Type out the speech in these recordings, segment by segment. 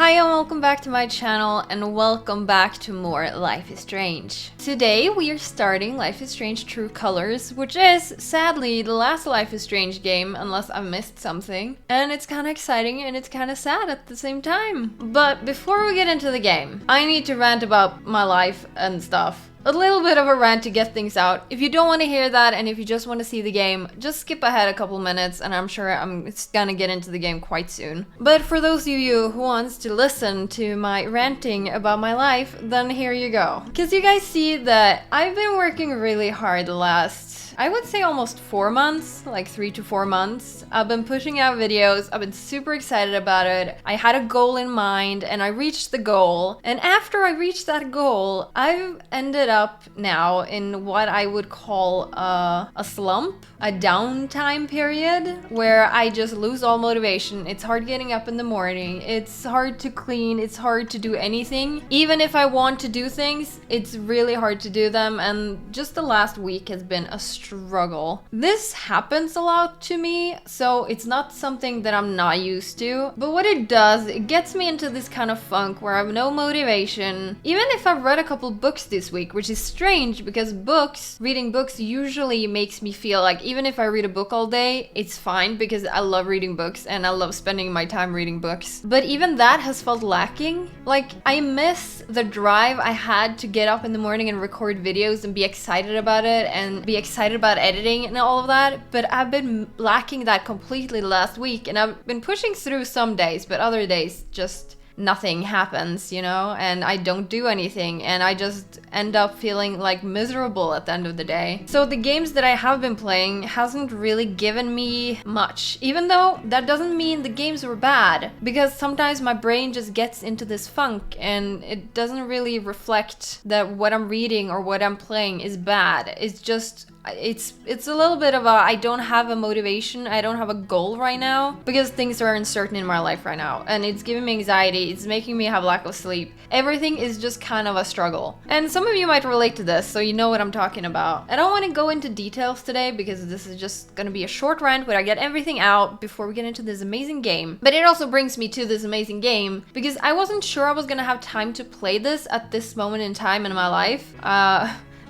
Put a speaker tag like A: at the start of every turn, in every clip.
A: Hi and welcome back to my channel and welcome back to more Life is Strange. Today we are starting Life is Strange True Colors, which is sadly the last Life is Strange game unless I missed something. And it's kind of exciting and it's kind of sad at the same time. But before we get into the game, I need to rant about my life and stuff. A little bit of a rant to get things out. If you don't want to hear that and if you just want to see the game, just skip ahead a couple minutes and I'm sure I'm gonna get into the game quite soon. But for those of you who wants to listen to my ranting about my life, then here you go. Because you guys see that I've been working really hard the last, I would say almost 4 months, like 3 to 4 months. I've been pushing out videos, I've been super excited about it. I had a goal in mind and I reached the goal. And after I reached that goal, I've ended up now in what I would call a slump, a downtime period where I just lose all motivation. It's hard getting up in the morning, it's hard to clean, it's hard to do anything. Even if I want to do things, it's really hard to do them, and just the last week has been a struggle. This happens a lot to me, so it's not something that I'm not used to, but what it does, it gets me into this kind of funk where I have no motivation. Even if I've read a couple books this week, which is strange because reading books usually makes me feel like even if I read a book all day, it's fine because I love reading books and I love spending my time reading books. But even that has felt lacking. Like, I miss the drive I had to get up in the morning and record videos and be excited about it and be excited about editing and all of that. But I've been lacking that completely last week and I've been pushing through some days, but other days just nothing happens, you know, and I don't do anything and I just end up feeling like miserable at the end of the day. So the games that I have been playing hasn't really given me much, even though that doesn't mean the games were bad, because sometimes my brain just gets into this funk and it doesn't really reflect that what I'm reading or what I'm playing is bad. It's just it's a little bit of a I don't have a motivation, I don't have a goal right now because things are uncertain in my life right now and it's giving me anxiety, it's making me have lack of sleep. Everything is just kind of a struggle. And some of you might relate to this, so you know what I'm talking about. I don't want to go into details today because this is just gonna be a short rant where I get everything out before we get into this amazing game. But it also brings me to this amazing game because I wasn't sure I was gonna have time to play this at this moment in time in my life.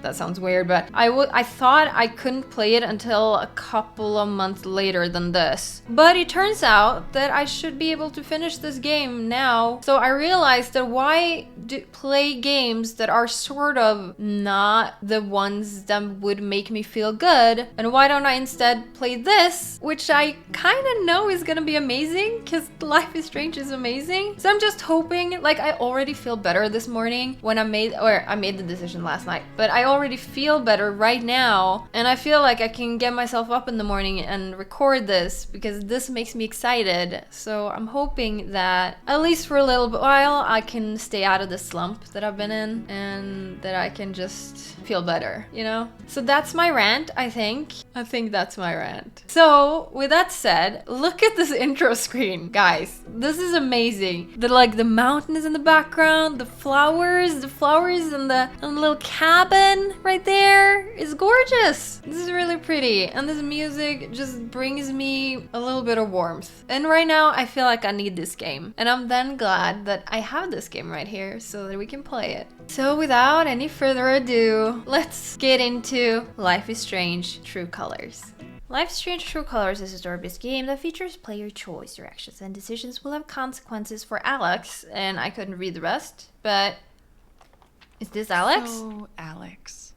A: That sounds weird, but I thought I couldn't play it until a couple of months later than this. But it turns out that I should be able to finish this game now. So I realized that why play games that are sort of not the ones that would make me feel good, and why don't I instead play this, which I kind of know is gonna be amazing because Life is Strange is amazing. So I'm just hoping, like, I already feel better this morning when I made the decision last night, but I already feel better right now and I feel like I can get myself up in the morning and record this because this makes me excited. So I'm hoping that at least for a little while I can stay out of the slump that I've been in and that I can just feel better, you know? So that's my rant, I think. I think that's my rant. So with that said, look at this intro screen, guys. This is amazing. The mountain is in the background, the flowers and the little cabin right there is gorgeous. This is really pretty and this music just brings me a little bit of warmth. And right now I feel like I need this game and I'm then glad that I have this game right here so that we can play it. So without any further ado, let's get into Life is Strange True Colors. Life is Strange True Colors is a story-based game that features player choice. Your actions and decisions will have consequences for Alex, and I couldn't read the rest, but is this Alex?
B: So, Alex,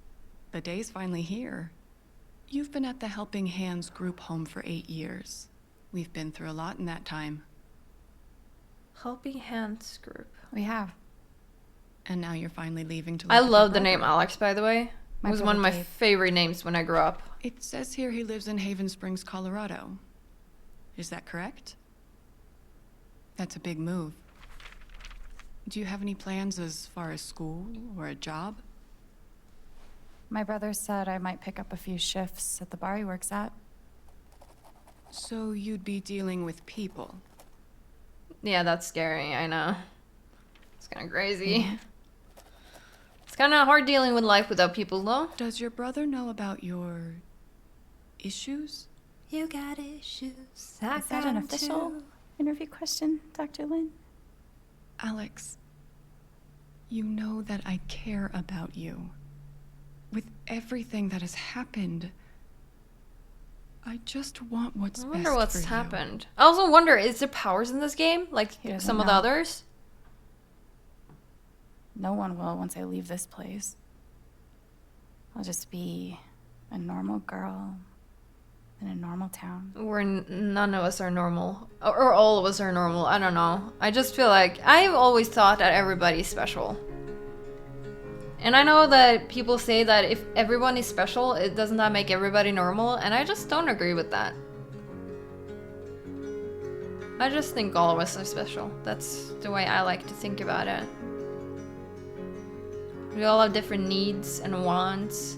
B: the day's finally here. You've been at the Helping Hands group home for 8 years. We've been through a lot in that time.
A: Helping Hands group.
C: We have.
B: And now you're finally leaving to live
A: I
B: with
A: love
B: your
A: the name
B: brother.
A: Alex, by the way. It was one of my
C: Gabe.
A: favorite names when I grew up.
B: It says here he lives in Haven Springs, Colorado. Is that correct? That's a big move. Do you have any plans as far as school or a job?
C: My brother said I might pick up a few shifts at the bar he works at.
B: So you'd be dealing with people.
A: Yeah, that's scary, I know. It's kind of crazy. It's kind of hard dealing with life without people, though.
B: Does your brother know about your issues?
A: You got issues.
C: Is that an official interview question, Dr. Lin?
B: Alex, you know that I care about you. With everything that has happened, I just want what's
A: I
B: best
A: wonder what's
B: for you.
A: happened. I also wonder, is there powers in this game? Like
C: He doesn't
A: some of the
C: know.
A: others?
C: No one will once I leave this place. I'll just be a normal girl in a normal town.
A: Where none of us are normal. Or all of us are normal. I don't know. I just feel like I've always thought that everybody's special. And I know that people say that if everyone is special, it doesn't that make everybody normal, and I just don't agree with that. I just think all of us are special. That's the way I like to think about it. We all have different needs and wants,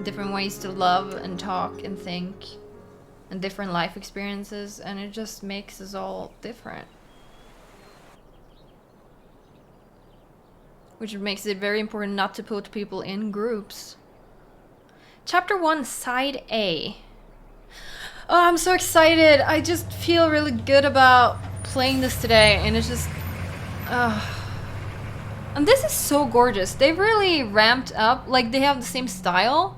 A: different ways to love and talk and think, and different life experiences, and it just makes us all different. Which makes it very important not to put people in groups. Chapter 1, Side A. Oh, I'm so excited. I just feel really good about playing this today, and it's just... And this is so gorgeous. They've really ramped up. Like, they have the same style,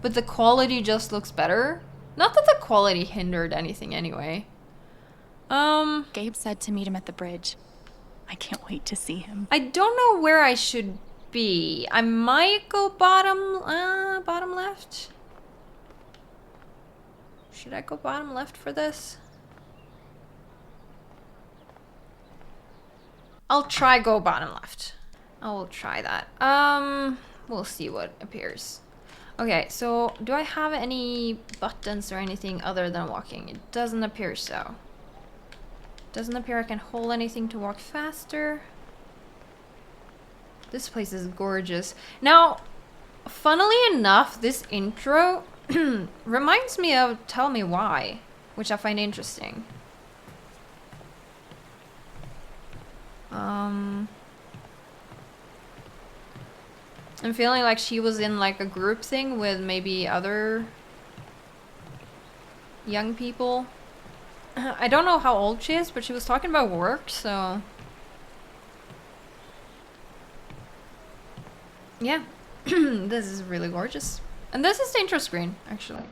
A: but the quality just looks better. Not that the quality hindered anything anyway.
C: Gabe said to meet him at the bridge. I can't wait to see him.
A: I don't know where I should be. I might go bottom left. Should I go bottom left for this? I'll try go bottom left. I will try that. We'll see what appears. Okay, so do I have any buttons or anything other than walking? It doesn't appear so. Doesn't appear I can hold anything to walk faster. This place is gorgeous. Now, funnily enough, this intro reminds me of Tell Me Why, which I find interesting. I'm feeling like she was in like a group thing with maybe other young people. I don't know how old she is, but she was talking about work, so... Yeah. This is really gorgeous. And this is the intro screen, actually.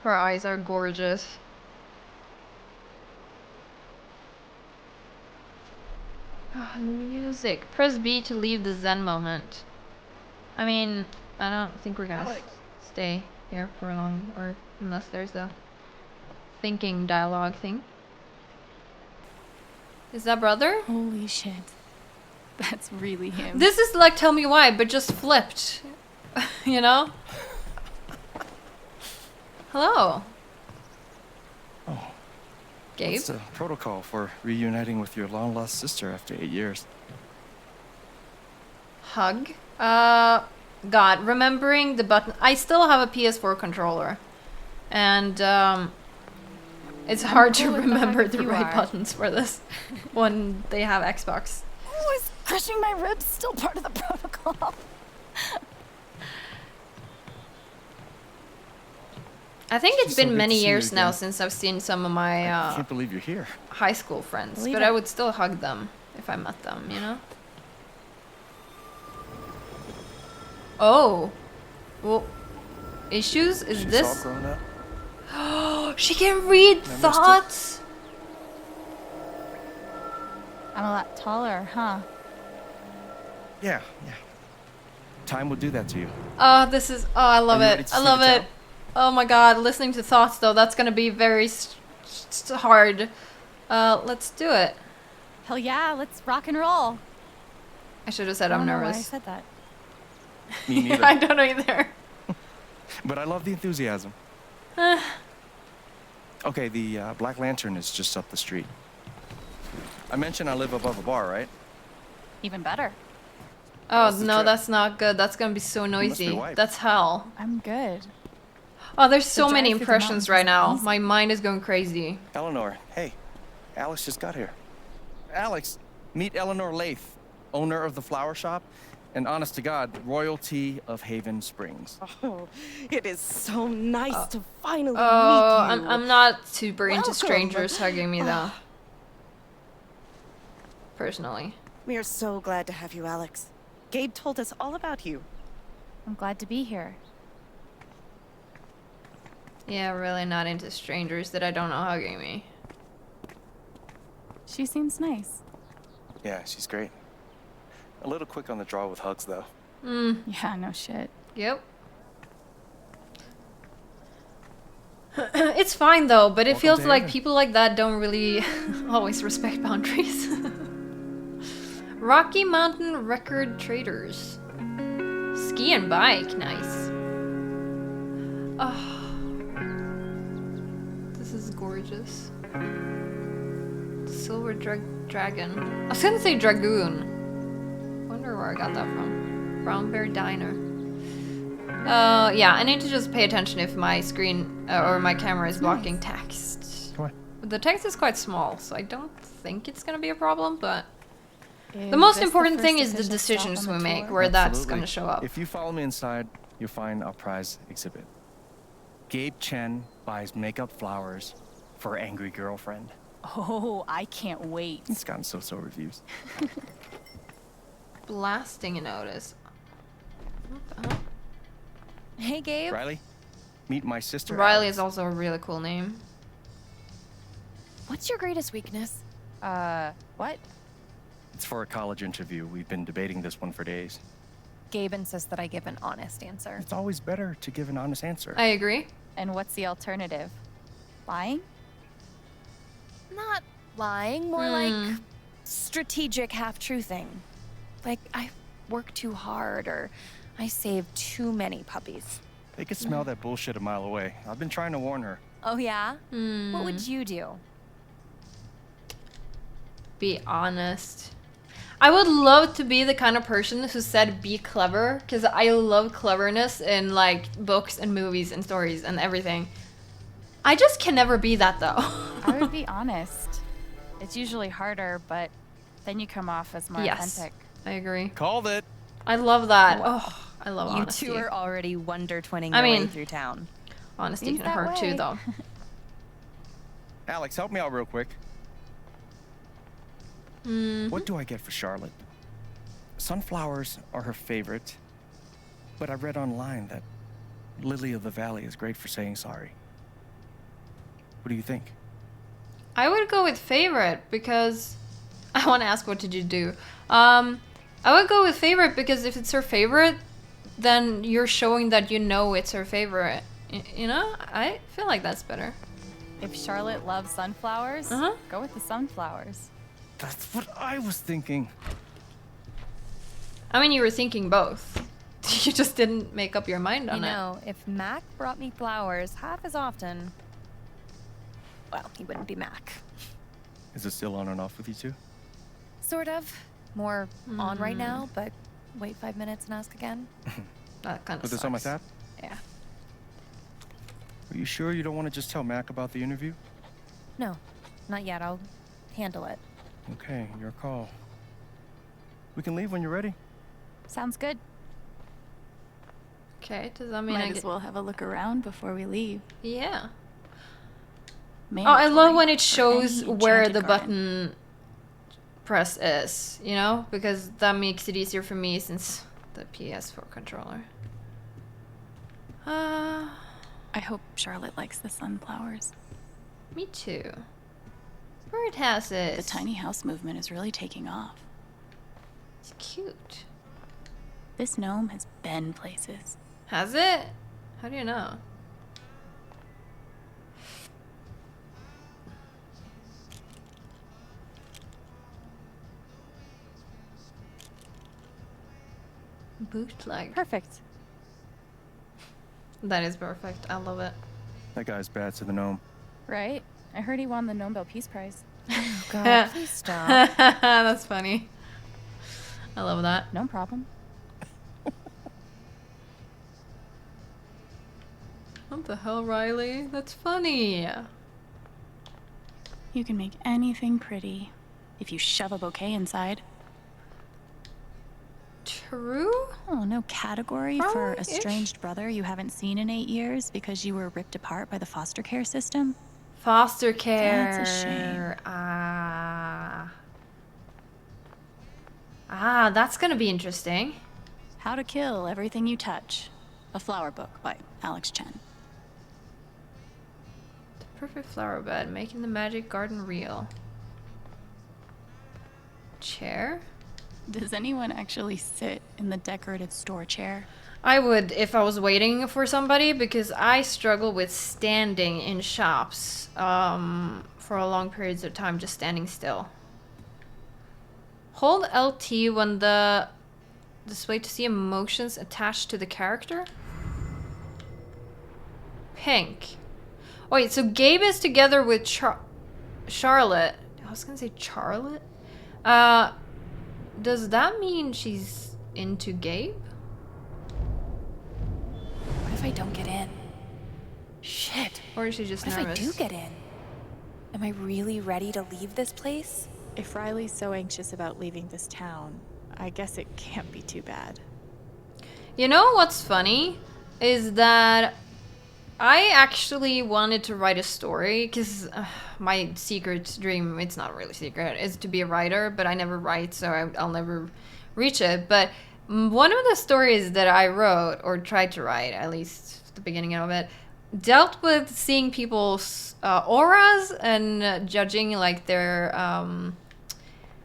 A: Her eyes are gorgeous. Music. Press B to leave the Zen moment. I mean, I don't think we're gonna stay here for long, or unless there's a thinking dialogue thing. Is that brother?
C: Holy shit. That's really him.
A: This is like Tell Me Why, but just flipped. You know? Hello.
D: Oh.
A: Gabe?
D: What's the protocol for reuniting with your long-lost sister after 8 years?
A: Hug? God, remembering the button. I still have a PS4 controller. And, it's hard to
C: cool with the
A: remember
C: hug
A: the
C: you
A: right
C: are.
A: buttons for this when they have Xbox.
C: Oh, is crushing my ribs still part of the protocol?
A: I think it's
D: It's so
A: been
D: good to
A: many
D: see you
A: years now
D: again.
A: since I've seen some of my
D: I can't believe you're here.
A: high school friends,
C: Believe
A: but
C: it.
A: I would still hug them if I met them, you know? Oh. Well, issues? Is
D: She's
A: this?
D: all grown up.
A: She can read
D: missed it.
A: thoughts!
C: I'm a lot taller, huh?
D: Yeah. Time will do that to you.
A: Oh, this is. Oh, I love
D: Are you
A: it.
D: ready to
A: I
D: see
A: love
D: the
A: it.
D: town?
A: Oh my god, listening to thoughts though, that's gonna be very hard. Let's do it.
C: Hell yeah, let's rock and roll.
A: I should have said
C: I
A: I'm
C: don't know why I
A: nervous.
C: said that.
D: Me neither.
A: I don't know either.
D: But I love the enthusiasm. Okay, the Black Lantern is just up the street. I mentioned I live above a bar, right?
C: Even better.
A: Oh
D: How's the
A: no,
D: trip?
A: that's not good. That's gonna be so
D: must be
A: noisy.
D: wiped.
A: That's hell.
C: I'm good.
A: Oh, there's so many
C: drive through the
A: impressions
C: mountains
A: right
C: is
A: now.
C: amazing.
A: My mind is going crazy.
D: Eleanor, hey. Alex just got here. Alex, meet Eleanor Lath, owner of the flower shop. And honest to God, royalty of Haven Springs.
E: Oh, it is so nice to finally
A: Oh,
E: meet you.
A: I'm not super into
E: Welcome.
A: strangers hugging me though. Personally.
E: We are so glad to have you, Alex. Gabe told us all about you.
C: I'm glad to be here.
A: Yeah, really not into strangers that I don't know hugging me.
C: She seems nice.
D: Yeah, she's great. A little quick on the draw with hugs, though.
C: Yeah, no shit.
A: Yep. It's fine though, but it
D: Welcome
A: feels
D: to
A: like
D: Haven.
A: people like that don't really always respect boundaries. Rocky Mountain Record Traders. Ski and bike, nice. Oh, this is gorgeous. Silver Dragon. I was gonna say Dragoon. Wonder where I got that from. Brown Bear Diner. Yeah, I need to just pay attention if my screen or my camera is blocking text.
D: Come on.
A: The text is quite small, so I don't think it's gonna be a problem, but
C: Is
A: the most
C: this
A: important thing
C: first
A: is the
C: official stop
A: decisions
C: on
A: we
C: the
A: make,
C: tour?
A: where that's
D: Absolutely.
A: gonna show up.
D: If you follow me inside, you'll find our prize exhibit. Gabe Chen buys makeup flowers for her angry girlfriend.
C: Oh, I can't wait.
D: It's gotten so-so reviews.
A: Blasting a notice. What the hell?
F: Hey, Gabe.
D: Riley, meet my sister.
A: Riley
D: Alex.
A: is also a really cool name.
F: What's your greatest weakness?
C: What?
D: It's for a college interview. We've been debating this one for days.
F: Gabe insists that I give an honest answer.
D: It's always better to give an honest answer.
A: I agree.
C: And what's the alternative? Lying?
F: Not lying, more like strategic half-truthing. Like, I work too hard or I save too many puppies.
D: They could smell that bullshit a mile away. I've been trying to warn her.
F: Oh, yeah? What would you do?
A: Be honest. I would love to be the kind of person who said be clever, because I love cleverness in like books and movies and stories and everything. I just can never be that though.
C: I would be honest. It's usually harder, but then you come off as more
A: Yes.
C: authentic.
A: I agree.
D: Called it.
A: I love that. Oh, I love
F: You
A: honesty.
F: two are already wonder twinning
A: I
F: your way
A: mean-
F: through town.
A: Honesty
C: Seems
A: can
C: that
A: hurt too
C: way.
A: though.
D: Alex, help me out real quick. What do I get for Charlotte? Sunflowers are her favorite, but I read online that Lily of the Valley is great for saying sorry. What do you think?
A: I would go with favorite because I want to ask what did you do? I would go with favorite because if it's her favorite, then you're showing that you know it's her favorite. You know, I feel like that's better.
C: If Charlotte loves sunflowers, go with the sunflowers.
D: That's what I was thinking.
A: I mean, you were thinking both. You just didn't make up your mind on
F: You know, if Mac brought me flowers half as often, well, he wouldn't be Mac.
D: Is it still on and off with you two?
F: Sort of. More on right now, but wait 5 minutes and ask again.
A: it. That kind of
D: With this on my
A: sucks.
D: tab?
F: Yeah.
D: Are you sure you don't want to just tell Mac about the interview?
F: No, not yet. I'll handle it.
D: Okay, your call. We can leave when you're ready.
C: Sounds good.
A: Okay, does that mean I
C: Might
A: get...
C: as well have a look around before we leave.
A: Yeah. Oh, I love when it
C: Mandatory
A: shows
C: for any
A: where the
C: enchanted garden.
A: button press is, you know? Because that makes it easier for me since the PS4 controller.
C: I hope Charlotte likes the sunflowers.
A: Me too. Birdhouses.
C: The tiny house movement is really taking off.
A: It's cute.
C: This gnome has been places.
A: Has it? How do you know? Bootleg.
C: Perfect.
A: That is perfect. I love it.
D: That guy's bad to the gnome.
C: Right? I heard he won the Nobel Peace Prize.
F: God, please stop.
A: That's funny. I love that.
C: No problem.
A: What the hell, Riley? That's funny.
C: You can make anything pretty if you shove a bouquet inside.
A: True?
C: Oh, no category for
A: Probably-ish.
C: estranged brother you haven't seen in 8 years because you were ripped apart by the foster care system?
A: Foster care.
C: That's a shame.
A: That's gonna be interesting.
C: How to Kill Everything You Touch. A flower book by Alex Chen.
A: The perfect flower bed, making the magic garden real. Chair?
C: Does anyone actually sit in the decorative store chair?
A: I would if I was waiting for somebody, because I struggle with standing in shops for a long periods of time, just standing still. Hold LT when this way to see emotions attached to the character. Pink. Wait, so Gabe is together with Charlotte. I was gonna say Charlotte. Does that mean she's into Gabe?
C: What if I don't get in? Shit.
A: Or is she just
F: What
A: nervous?
F: if I do get in? Am I really ready to leave this place?
C: If Riley's so anxious about leaving this town, I guess it can't be too bad.
A: You know what's funny? Is that I actually wanted to write a story, because my secret dream, it's not really secret, is to be a writer, but I never write, so I'll never reach it. But one of the stories that I wrote, or tried to write, at least the beginning of it, dealt with seeing people's auras and judging like their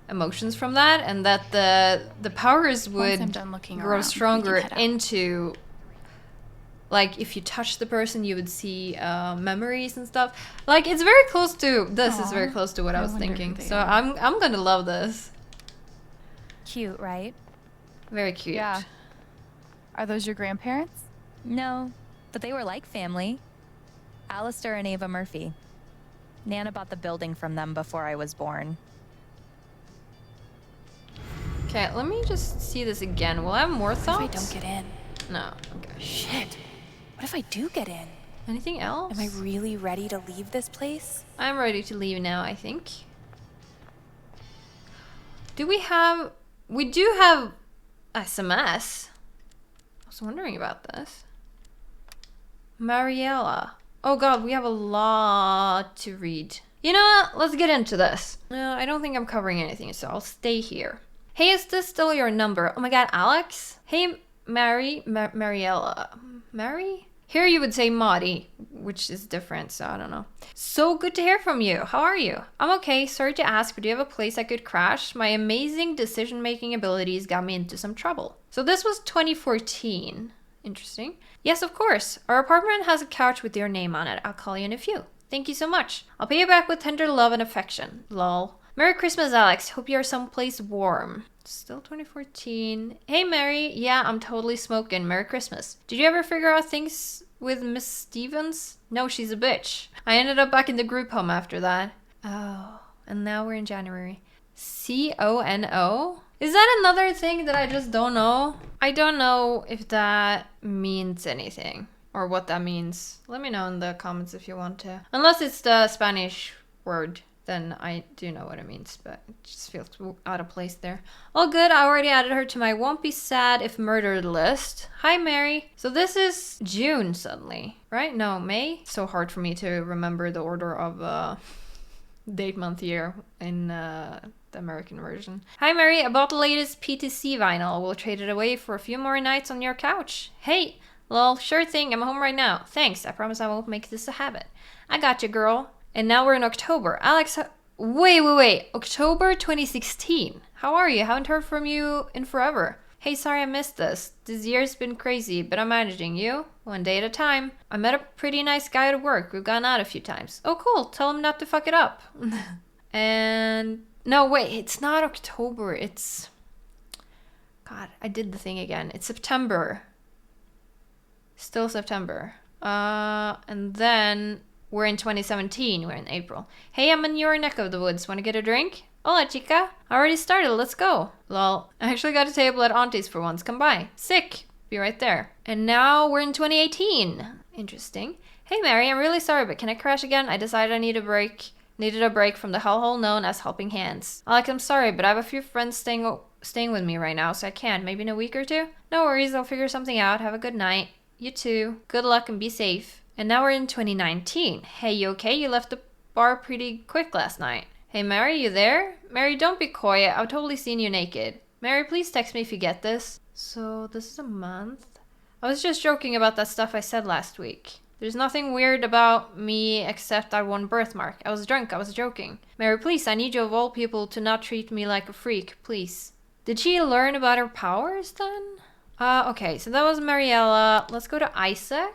A: emotions from that, and that the powers
C: Once I'm
A: would
C: done looking
A: grow
C: around, we
A: stronger
C: can head out.
A: into, like, if you touch the person you would see memories and stuff. Like, it's very close to this. Is very
C: Aw,
A: close to what I
C: I
A: was
C: wonder who
A: thinking,
C: they
A: so
C: are.
A: I'm gonna love this.
F: Cute, right?
A: Very cute.
C: Yeah. Are those your grandparents?
F: No, but they were like family. Alistair and Ava Murphy. Nana bought the building from them before I was born.
A: Okay, let me just see this again. Will I have more
F: What
A: thoughts?
F: if I don't get in?
A: No. Okay.
F: Shit. What if I do get in?
A: Anything else?
F: Am I really ready to leave this place?
A: I'm ready to leave now, I think. Do we have... We do have SMS. I was wondering about this. Mariella. Oh god, we have a lot to read. You know what? Let's get into this. No, I don't think I'm covering anything, so I'll stay here. Hey, is this still your number? Oh my god, Alex? Hey, Mariella. Mary? Here you would say Maudie, which is different, so I don't know. So good to hear from you. How are you? I'm okay. Sorry to ask, but do you have a place I could crash? My amazing decision-making abilities got me into some trouble. So this was 2014. Interesting. Yes, of course. Our apartment has a couch with your name on it. I'll call you in a few. Thank you so much. I'll pay you back with tender love and affection. Lol. Merry Christmas, Alex. Hope you're someplace warm. Still 2014. Hey, Mary. Yeah, I'm totally smoking. Merry Christmas. Did you ever figure out things with Miss Stevens? No, she's a bitch. I ended up back in the group home after that. Oh, and now we're in January. CONO? Is that another thing that I just don't know? I don't know if that means anything or what that means. Let me know in the comments if you want to. Unless it's the Spanish word, then I do know what it means, but it just feels out of place there. All good, I already added her to my won't be sad if murdered list. Hi, Mary. So this is June suddenly, right? No, May? So hard for me to remember the order of date, month, year in the American version. Hi, Mary. I bought the latest PTC vinyl. We'll trade it away for a few more nights on your couch. Hey, lol, sure thing. I'm home right now. Thanks. I promise I won't make this a habit. I got you, girl. And now we're in October. Alex, wait. October 2016. How are you? Haven't heard from you in forever. Hey, sorry I missed this. This year's been crazy, but I'm managing. You? One day at a time. I met a pretty nice guy at work. We've gone out a few times. Oh, cool. Tell him not to fuck it up. And... No, wait. It's not October. It's... God, I did the thing again. It's September. Still September. And then... We're in 2017. We're in April. Hey, I'm in your neck of the woods. Want to get a drink? Hola, chica. I already started. Let's go. Lol. I actually got a table at Auntie's for once. Come by. Sick. Be right there. And now we're in 2018. Interesting. Hey, Mary. I'm really sorry, but can I crash again? I decided I needed a break from the hellhole known as Helping Hands. Alex, I'm sorry, but I have a few friends staying staying with me right now, so I can't. Maybe in a week or two? No worries, I'll figure something out. Have a good night. You too. Good luck and be safe. And now we're in 2019. Hey, you okay? You left the bar pretty quick last night. Hey, Mary, you there? Mary, don't be quiet. I've totally seen you naked. Mary, please text me if you get this. So, this is a month? I was just joking about that stuff I said last week. There's nothing weird about me except that one birthmark. I was drunk, I was joking. Mary, please, I need you of all people to not treat me like a freak, please. Did she learn about her powers then? Okay, so that was Mariella. Let's go to Isaac.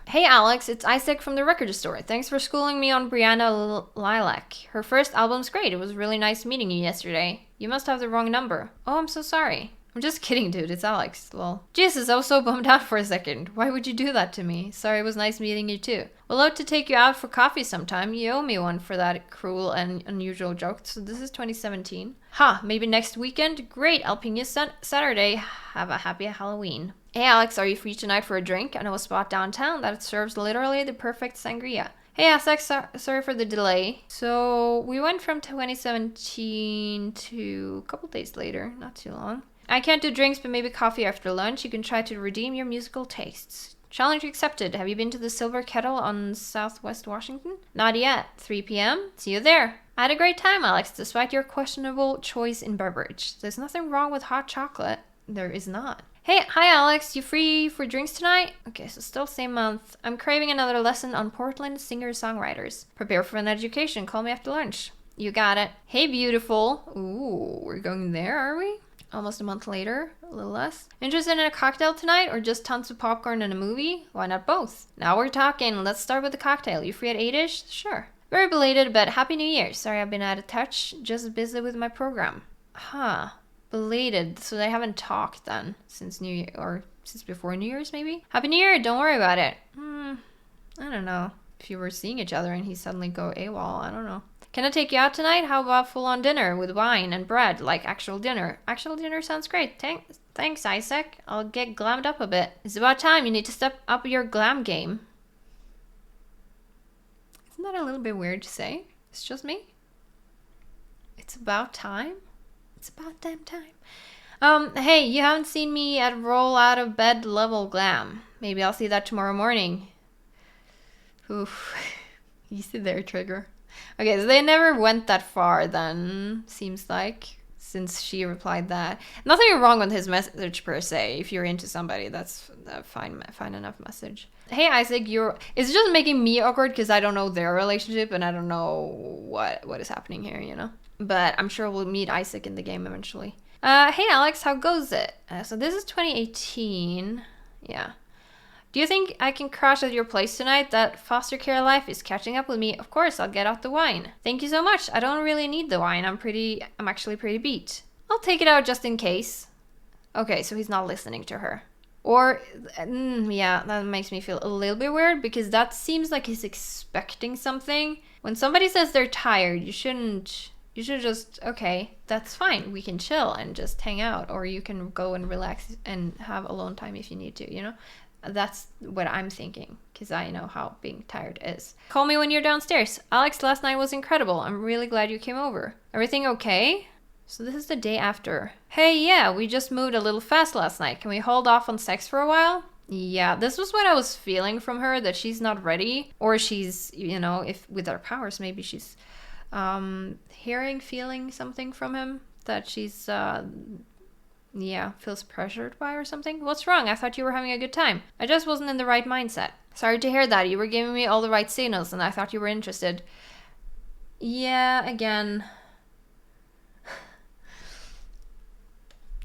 A: Hey Alex, it's Isaac from the record store. Thanks for schooling me on Brianna Lilac. Her first album's great. It was really nice meeting you yesterday. You must have the wrong number. Oh, I'm so sorry. I'm just kidding, dude. It's Alex. Well, Jesus, I was so bummed out for a second. Why would you do that to me? Sorry, it was nice meeting you too. We'll love to take you out for coffee sometime. You owe me one for that cruel and unusual joke. So this is 2017. Maybe next weekend? Great, I'll ping you Saturday. Have a happy Halloween. Hey Alex, are you free tonight for a drink? I know a spot downtown that serves literally the perfect sangria. Hey Essex, sorry for the delay. So we went from 2017 to a couple days later, not too long. I can't do drinks, but maybe coffee after lunch. You can try to redeem your musical tastes. Challenge accepted. Have you been to the Silver Kettle on Southwest Washington? Not yet. 3 p.m. See you there. I had a great time, Alex, despite your questionable choice in beverage. There's nothing wrong with hot chocolate. There is not. Hey, hi Alex, you free for drinks tonight? Okay, so still same month. I'm craving another lesson on Portland singer-songwriters. Prepare for an education. Call me after lunch. You got it. Hey, beautiful. Ooh, we're going there, are we? Almost a month later, a little less. Interested in a cocktail tonight or just tons of popcorn and a movie? Why not both? Now we're talking. Let's start with the cocktail. You free at 8-ish? Sure. Very belated, but Happy New Year. Sorry I've been out of touch. Just busy with my program. Belated. So they haven't talked then since New Year, or since before New Year's maybe? Happy New Year. Don't worry about it. I don't know. If you were seeing each other and he suddenly go AWOL, I don't know. Can I take you out tonight? How about full-on dinner with wine and bread, like actual dinner? Actual dinner sounds great. Thanks, Isaac. I'll get glammed up a bit. It's about time. You need to step up your glam game. Isn't that a little bit weird to say? It's just me. It's about time. It's about damn time. Hey, you haven't seen me at roll out of bed level glam. Maybe I'll see that tomorrow morning. Oof. Easy there, Trigger. Okay, so they never went that far then, seems like, since she replied that. Nothing wrong with his message per se. If you're into somebody, that's a fine enough message. Hey Isaac, it's just making me awkward because I don't know their relationship and I don't know what is happening here, you know? But I'm sure we'll meet Isaac in the game eventually. Hey Alex, how goes it? So this is 2018. Yeah. Do you think I can crash at your place tonight? That foster care life is catching up with me. Of course, I'll get out the wine. Thank you so much. I don't really need the wine. I'm actually pretty beat. I'll take it out just in case. Okay, so he's not listening to her. Or, yeah, that makes me feel a little bit weird because that seems like he's expecting something. When somebody says they're tired, you should just, okay, that's fine. We can chill and just hang out. Or you can go and relax and have alone time if you need to, you know? That's what I'm thinking, because I know how being tired is. Call me when you're downstairs. Alex, last night was incredible. I'm really glad you came over. Everything okay? So this is the day after. Hey, yeah, we just moved a little fast last night. Can we hold off on sex for a while? Yeah, this was what I was feeling from her, that she's not ready. Or she's, you know, if with her powers, maybe she's feeling something from him. That she's... feels pressured by or something. What's wrong? I thought you were having a good time. I just wasn't in the right mindset. Sorry to hear that. You were giving me all the right signals and I thought you were interested. Yeah, again.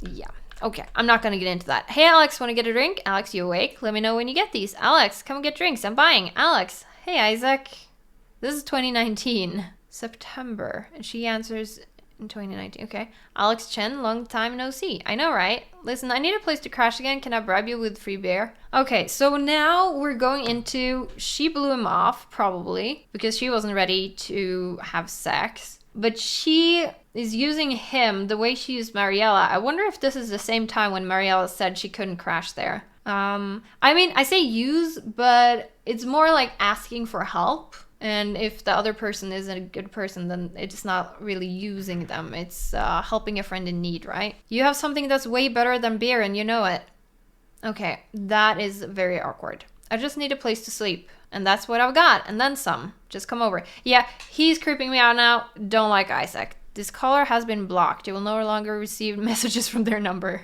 A: Yeah. Okay, I'm not gonna get into that. Hey Alex, wanna get a drink? Alex, you awake? Let me know when you get these. Alex, come get drinks. I'm buying. Alex. Hey Isaac. This is 2019. September. And she answers... in 2019, okay. Alex Chen, long time no see. I know, right? Listen, I need a place to crash again. Can I bribe you with free beer? Okay, so now we're going into... She blew him off, probably, because she wasn't ready to have sex. But she is using him the way she used Mariella. I wonder if this is the same time when Mariella said she couldn't crash there. I mean, I say use, but it's more like asking for help. And if the other person isn't a good person, then it's not really using them. It's helping a friend in need, right? You have something that's way better than beer and you know it. Okay, that is very awkward. I just need a place to sleep. And that's what I've got. And then some. Just come over. Yeah, he's creeping me out now. Don't like Isaac. This caller has been blocked. You will no longer receive messages from their number.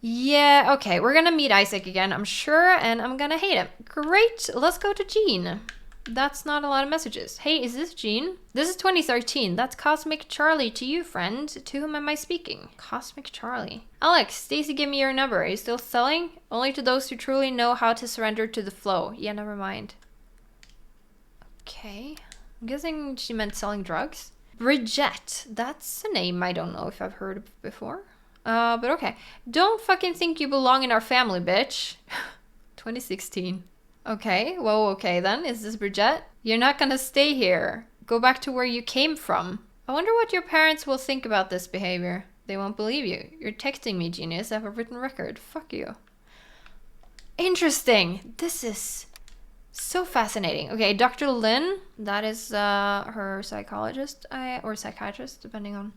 A: Yeah, okay, we're gonna meet Isaac again, I'm sure, and I'm gonna hate him. Great, let's go to Jean. That's not a lot of messages. Hey, is this Jean? This is 2013. That's Cosmic Charlie to you, friend. To whom am I speaking? Cosmic Charlie. Alex, Stacy gave me your number. Are you still selling? Only to those who truly know how to surrender to the flow. Yeah, never mind. Okay, I'm guessing she meant selling drugs. Bridget, that's a name I don't know if I've heard of before. But okay. Don't fucking think you belong in our family, bitch. 2016. Okay, well, okay then. Is this Bridget? You're not gonna stay here. Go back to where you came from. I wonder what your parents will think about this behavior. They won't believe you. You're texting me, genius. I have a written record. Fuck you. Interesting. This is so fascinating. Okay, Dr. Lynn. That is her psychologist or psychiatrist, depending on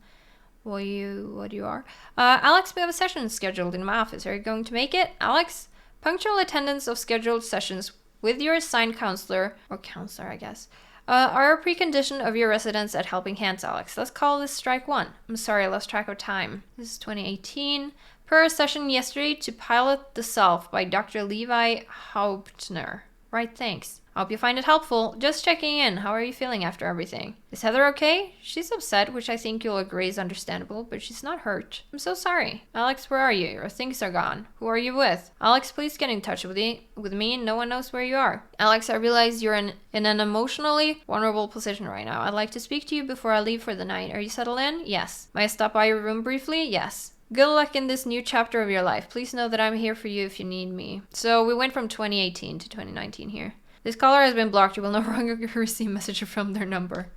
A: what you are. Alex, we have a session scheduled in my office. Are you going to make it? Alex, punctual attendance of scheduled sessions with your assigned counselor, or counselor, I guess, are a precondition of your residence at Helping Hands, Alex. Let's call this strike one. I'm sorry, I lost track of time. This is 2018. Per session yesterday to Pilot the Self by Dr. Levi Hauptner. Right, thanks. I hope you find it helpful. Just checking in. How are you feeling after everything? Is Heather okay? She's upset, which I think you'll agree is understandable, but she's not hurt. I'm so sorry. Alex, where are you? Your things are gone. Who are you with? Alex, please get in touch with me. No one knows where you are. Alex, I realize you're in an emotionally vulnerable position right now. I'd like to speak to you before I leave for the night. Are you settled in? Yes. May I stop by your room briefly? Yes. Good luck in this new chapter of your life. Please know that I'm here for you if you need me. So we went from 2018 to 2019 here. This caller has been blocked. You will no longer receive messages from their number.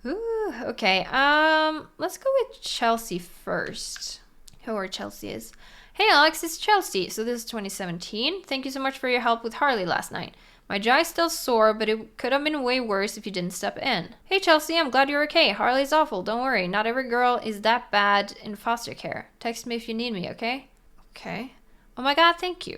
A: Ooh, okay. Let's go with Chelsea first. Whoever Chelsea is. Hey Alex, it's Chelsea. So this is 2017. Thank you so much for your help with Harley last night. My jaw's still sore, but it could have been way worse if you didn't step in. Hey Chelsea, I'm glad you're okay. Harley's awful. Don't worry. Not every girl is that bad in foster care. Text me if you need me, okay? Okay. Oh my god, thank you.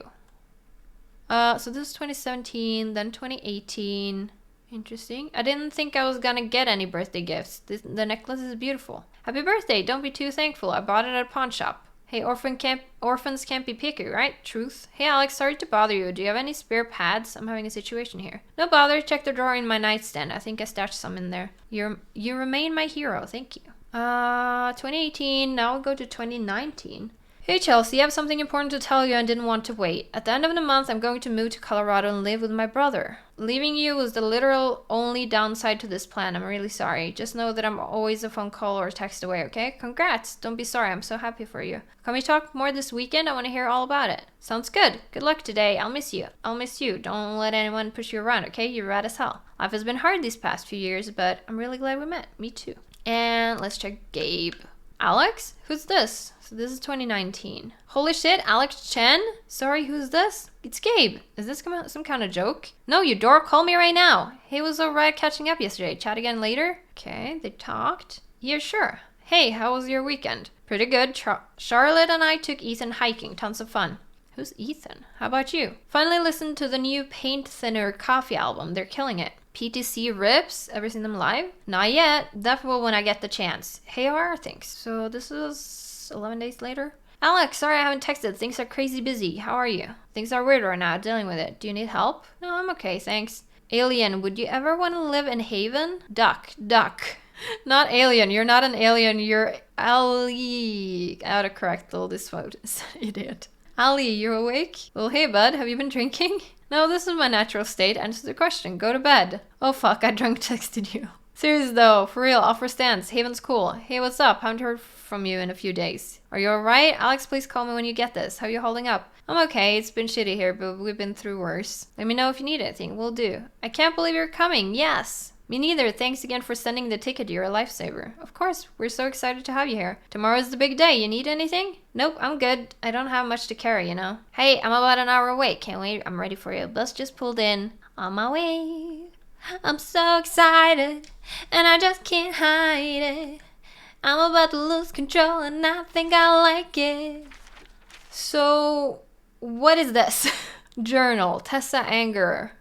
A: So this is 2017, then 2018. Interesting. I didn't think I was gonna get any birthday gifts. The necklace is beautiful. Happy birthday. Don't be too thankful. I bought it at a pawn shop. Hey, orphans can't be picky, right? Truth. Hey Alex, sorry to bother you. Do you have any spare pads? I'm having a situation here. No bother. Check the drawer in my nightstand. I think I stashed some in there. You remain my hero. Thank you. 2018. Now we'll go to 2019. Hey Chelsea, I have something important to tell you and didn't want to wait. At the end of the month, I'm going to move to Colorado and live with my brother. Leaving you was the literal only downside to this plan. I'm really sorry. Just know that I'm always a phone call or text away, okay? Congrats. Don't be sorry. I'm so happy for you. Can we talk more this weekend? I want to hear all about it. Sounds good. Good luck today. I'll miss you. I'll miss you. Don't let anyone push you around, okay? You're rad as hell. Life has been hard these past few years, but I'm really glad we met. Me too. And let's check Gabe. Alex? Who's this? So this is 2019. Holy shit, Alex Chen? Sorry, who's this? It's Gabe. Is this some kind of joke? No, you dork, call me right now. Hey, it was alright catching up yesterday. Chat again later? Okay, they talked. Yeah, sure. Hey, how was your weekend? Pretty good. Charlotte and I took Ethan hiking. Tons of fun. Who's Ethan? How about you? Finally listened to the new Paint Thinner Coffee album. They're killing it. PTC Rips, ever seen them live? Not yet. Definitely when I get the chance. Hey, how are things? So this is 11 days later. Alex, sorry I haven't texted. Things are crazy busy. How are you? Things are weird right now. Dealing with it. Do you need help? No, I'm okay, thanks. Alien, would you ever want to live in Haven? Duck. Not alien. You're not an alien. You're Ali. Autocorrect all this vote. Idiot. Ali, you awake? Well, hey, bud. Have you been drinking? No, this is my natural state. Answer the question. Go to bed. Oh, fuck. I drunk texted you. Serious, though. For real. Offer stance. Haven's cool. Hey, what's up? Haven't heard from you in a few days. Are you alright? Alex, please call me when you get this. How you holding up? I'm okay. It's been shitty here, but we've been through worse. Let me know if you need anything. Will do. I can't believe you're coming. Yes. Me neither. Thanks again for sending the ticket. You're a lifesaver. Of course. We're so excited to have you here. Tomorrow's the big day. You need anything? Nope, I'm good. I don't have much to carry, you know. Hey, I'm about an hour away. Can't wait. I'm ready for you. Bus just pulled in. On my way. I'm so excited, and I just can't hide it. I'm about to lose control, and I think I like it. So, what is this? Journal, Tessa Anger.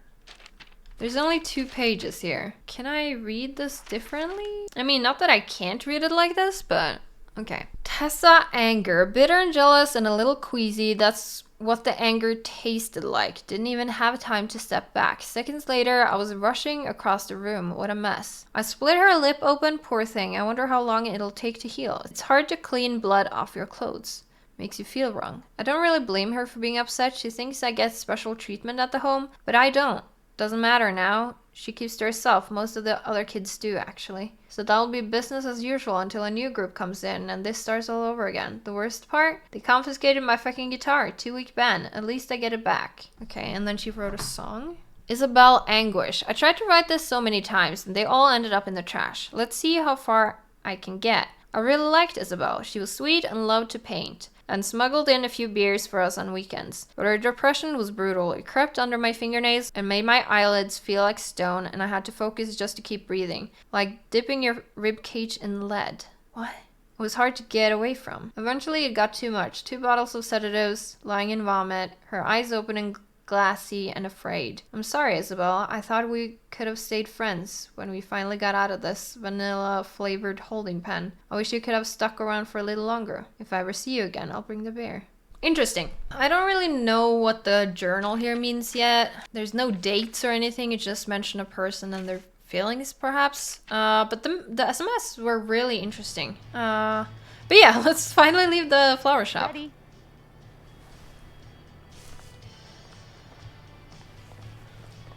A: There's only 2 pages here. Can I read this differently? I mean, not that I can't read it like this, but okay. Tessa Anger, bitter and jealous and a little queasy. That's what the anger tasted like. Didn't even have time to step back. Seconds later, I was rushing across the room. What a mess. I split her lip open, poor thing. I wonder how long it'll take to heal. It's hard to clean blood off your clothes. Makes you feel wrong. I don't really blame her for being upset. She thinks I get special treatment at the home, but I don't. Doesn't matter now. She keeps to herself. Most of the other kids do, actually. So that'll be business as usual until a new group comes in and this starts all over again. The worst part? They confiscated my fucking guitar. 2-week ban. At least I get it back. Okay, and then she wrote a song. Isabel Anguish. I tried to write this so many times and they all ended up in the trash. Let's see how far I can get. I really liked Isabel. She was sweet and loved to paint, and smuggled in a few beers for us on weekends. But her depression was brutal. It crept under my fingernails and made my eyelids feel like stone, and I had to focus just to keep breathing. Like dipping your ribcage in lead. What? It was hard to get away from. Eventually it got too much. 2 bottles of sedatives, lying in vomit, her eyes open and glassy and afraid. I'm sorry, Isabel. I thought we could have stayed friends when we finally got out of this vanilla-flavored holding pen. I wish you could have stuck around for a little longer. If I ever see you again, I'll bring the beer. Interesting. I don't really know what the journal here means yet. There's no dates or anything. It just mentioned a person and their feelings, perhaps. But the SMS were really interesting. But yeah, let's finally leave the flower shop.
C: Ready?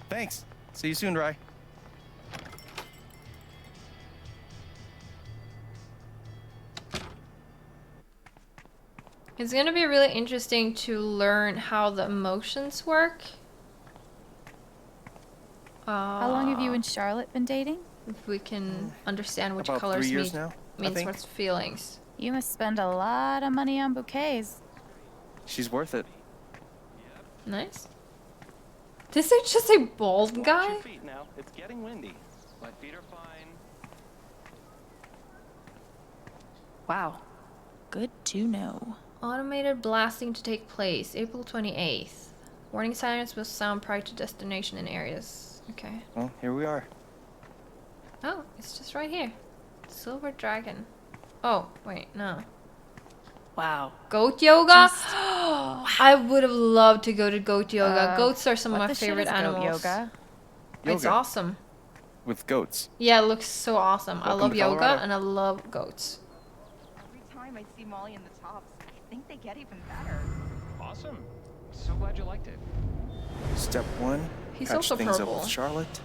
D: Thanks. See you soon, Rye.
A: It's gonna be really interesting to learn how the emotions work.
C: How long have you and Charlotte been dating?
A: If we can understand which
D: About
A: colors
D: 3 years now, I
A: means
D: think.
A: what feelings.
C: You must spend a lot of money on bouquets.
D: She's worth it.
A: Nice. This is just a bald
G: Watch
A: guy?
G: your feet now. It's getting windy. My feet are fine.
C: Wow. Good to know.
A: Automated blasting to take place, April 28th. Warning sirens will sound prior to destination in areas. Okay.
D: Well, here we are.
A: Oh, it's just right here. Silver Dragon. Oh, wait, no.
C: Wow.
A: Goat yoga? I would have loved to go to goat yoga. Goats are some of
C: What
A: my
C: the shit
A: favorite
C: is goat
A: animals.
C: yoga?
A: It's
D: Yoga.
A: awesome.
D: With goats.
A: Yeah, it looks so awesome. I
D: Welcome
A: love
D: to
A: yoga
D: Colorado.
A: and I love goats.
H: Every time I see Molly in the tops, I think they get even better.
G: Awesome. So glad you liked it.
D: Step 1,
A: He's
D: patch
A: also
D: things
A: purple.
D: up with Charlotte.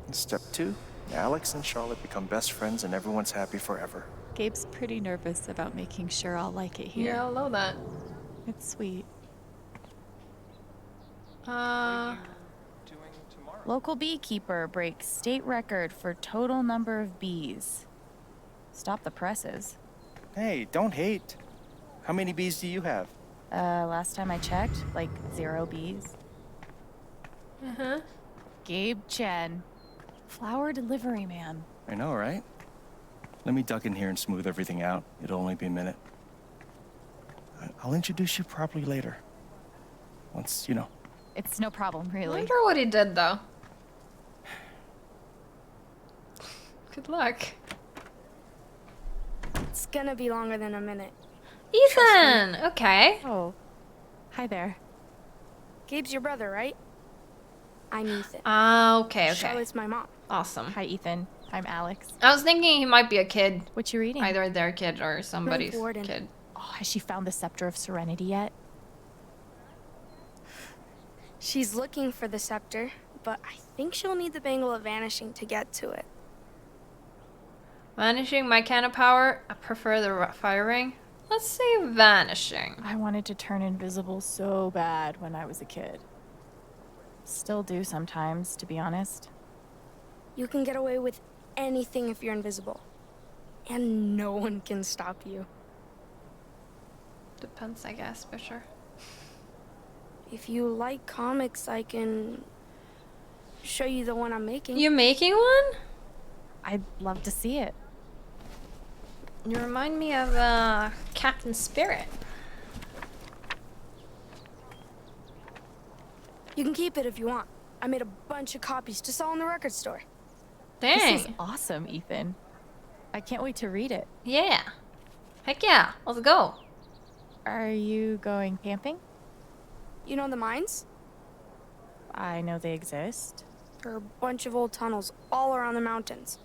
D: And step 2, Alex and Charlotte become best friends and everyone's happy forever.
I: Gabe's pretty nervous about making sure I'll like it here.
A: Yeah, I love that.
I: It's sweet.
G: Doing tomorrow.
C: Local beekeeper breaks state record for total number of bees. Stop the presses.
D: Hey, don't hate. How many bees do you have?
C: Last time I checked, like 0 bees.
A: Uh-huh.
C: Gabe Chen. Flower delivery man.
D: I know, right? Let me duck in here and smooth everything out. It'll only be a minute. I'll introduce you properly later. Once, you know.
C: It's no problem,
A: I
C: really.
A: wonder what he did, though. Good luck.
J: It's gonna be longer than a minute.
A: Ethan! Okay.
I: Oh, hi there.
J: Gabe's your brother, right? I'm Ethan.
A: Ah, okay, okay.
J: Charlotte's my mom.
A: Awesome.
C: Hi, Ethan. I'm Alex.
A: I was thinking he might be a kid.
C: What you reading?
A: Either their kid or somebody's
J: Warden.
A: kid.
C: Oh, has she found the Scepter of Serenity yet?
J: She's looking for the scepter, but I think she'll need the Bangle of Vanishing to get to it.
A: Vanishing my kind of power. I prefer the fire ring. Let's say vanishing.
C: I wanted to turn invisible so bad when I was a kid. Still do sometimes, to be honest.
J: You can get away with anything if you're invisible. And no one can stop you.
A: Depends, I guess, but sure.
J: If you like comics, I can show you the one I'm making.
A: You making one?
C: I'd love to see it.
A: You remind me of Captain Spirit.
J: You can keep it if you want. I made a bunch of copies to sell in the record store.
A: Dang.
I: This is awesome, Ethan. I can't wait to read it.
A: Yeah. Heck yeah. Let's go.
I: Are you going camping?
J: You know the mines?
I: I know they exist.
J: There are a bunch of old tunnels all around the mountains.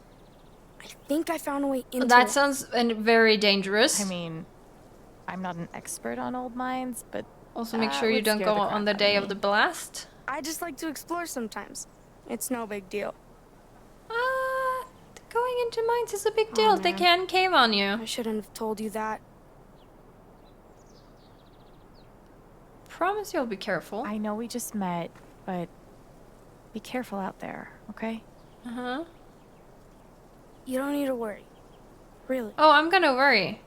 J: I think I found a way into
A: That
J: it.
A: sounds very dangerous.
I: I mean, I'm not an expert on old mines, but
A: Also, make
I: that
A: sure you
I: would
A: don't
I: scare
A: go
I: the crap
A: on the
I: out
A: day
I: me.
A: of the blast.
J: I just like to explore sometimes. It's no big deal.
A: Going into mines is a big deal. They
J: man.
A: can cave on you.
J: I shouldn't have told you that.
A: Promise you'll be careful.
I: I know we just met, but be careful out there, okay?
A: Uh-huh.
J: You don't need to worry. Really.
A: Oh, I'm gonna worry.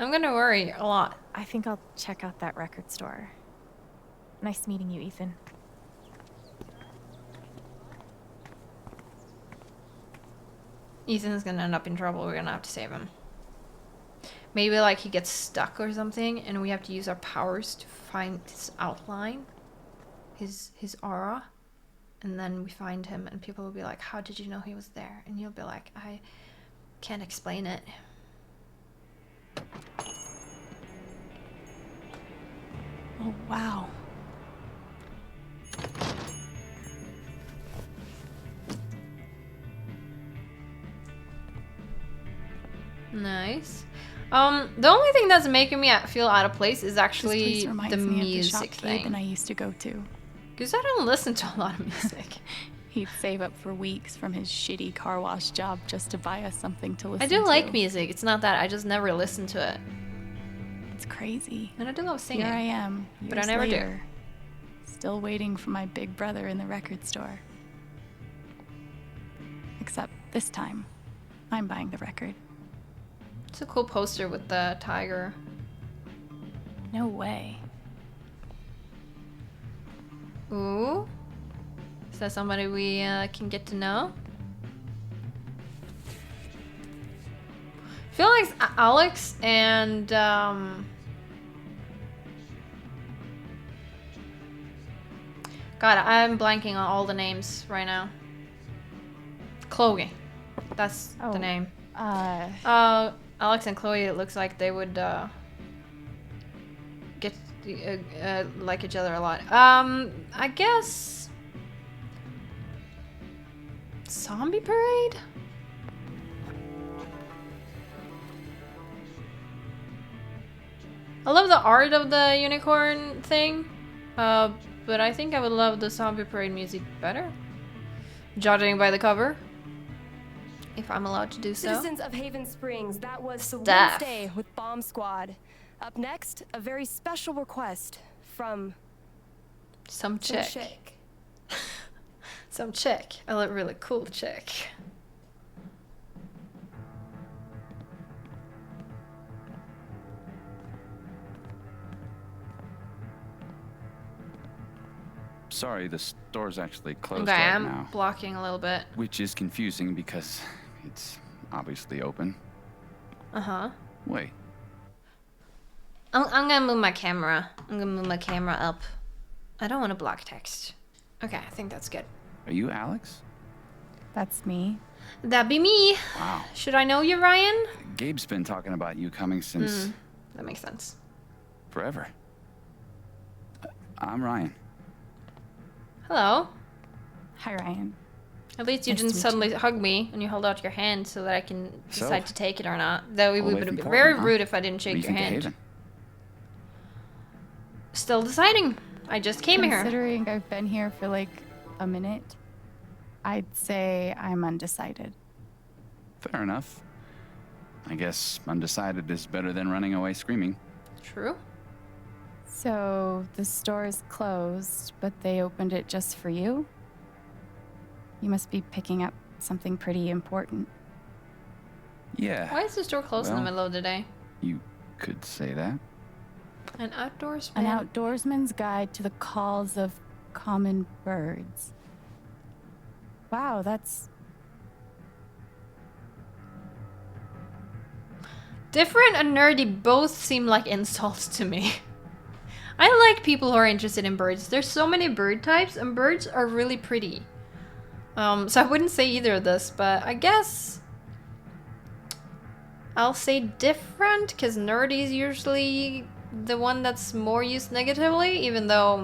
A: I'm gonna worry a lot.
I: I think I'll check out that record store. Nice meeting you, Ethan.
A: Ethan's gonna end up in trouble. We're gonna have to save him. Maybe like he gets stuck or something and we have to use our powers to find his outline, his aura, and then we find him and people will be like, how did you know he was there? And you'll be like, I can't explain it.
C: Oh, wow.
A: Nice. The only thing that's making me feel out of place is
C: This
A: actually
C: place reminds
A: the
C: me of the shop
A: music
C: Gabe and I
A: thing.
C: used to go to.
A: Because I don't listen to a lot of music.
C: He'd save up for weeks from his shitty car wash job just to buy us something to listen
A: I
C: to.
A: do like music. It's not that I just never listen to it.
C: It's crazy.
A: And I do love singing.
C: Here I am,
A: but I
C: years
A: never do.
C: later, still waiting for my big brother in the record store. Except this time, I'm buying the record.
A: It's a cool poster with the tiger.
C: No way.
A: Ooh. Is that somebody we can get to know? I feel like Alex and God, I'm blanking on all the names right now. Chloe. That's
I: Oh,
A: the name. Alex and Chloe, it looks like they would get like each other a lot. I guess Zombie Parade? I love the art of the unicorn thing, but I think I would love the Zombie Parade music better. Judging by the cover. If I'm allowed to do so.
K: Citizens of Haven Springs, that was the
A: Staff.
K: Wednesday with Bomb Squad. Up next, a very special request from
A: Some
K: some
A: chick. Some chick. A really cool chick.
L: Sorry, the store's actually closed
A: Okay,
L: right
A: I'm
L: now.
A: blocking a little bit.
L: Which is confusing because it's obviously open.
A: Uh-huh.
L: Wait,
A: I'm gonna move my camera. I'm gonna move my camera up. I don't want to block text. Okay, I think that's good.
L: are you Alex?
C: That's me.
A: That'd be me.
L: Wow.
A: Should I know you, Ryan?
L: Gabe's been talking about you coming since
A: That makes sense.
L: forever. I'm Ryan.
A: Hello.
C: Hi, Ryan.
A: At least you
C: Nice
A: didn't
C: to meet
A: suddenly hug me and you held out your hand so that I can
L: So,
A: decide to take it or not. That
L: all the way
A: would have
L: from
A: been
L: Portland,
A: very
L: huh?
A: rude if I didn't
L: What do
A: shake
L: you
A: your
L: think of
A: hand.
L: Haven?
A: Still deciding. I just came here.
C: Considering I've been here for like a minute, I'd say I'm undecided.
L: Fair enough. I guess undecided is better than running away screaming.
A: True.
C: So the store is closed, but they opened it just for you? You must be picking up something pretty important.
L: Yeah,
A: Why is the store closed in the
L: well,
A: middle of the day?
L: you could say that.
A: An outdoors
C: An outdoorsman's guide to the calls of common birds. Wow, that's...
A: Different and nerdy both seem like insults to me. I like people who are interested in birds. There's so many bird types, and birds are really pretty. So I wouldn't say either of this, but I guess I'll say different, because nerdy is usually the one that's more used negatively, even though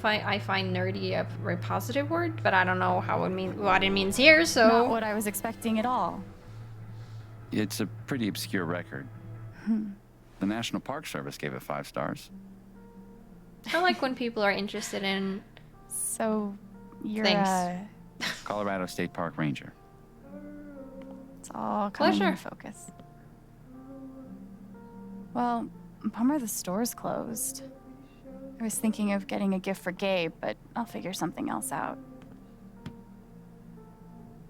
A: I find nerdy a very positive word, but I don't know what it means here, so...
C: Not what I was expecting at all.
L: It's a pretty obscure record. The National Park Service gave it 5 stars.
A: I like when people are interested in
C: So, you're
A: things.
L: Colorado State Park Ranger.
C: It's all coming
A: Pleasure.
C: into focus. Well, bummer the store's closed. I was thinking of getting a gift for Gabe, but I'll figure something else out.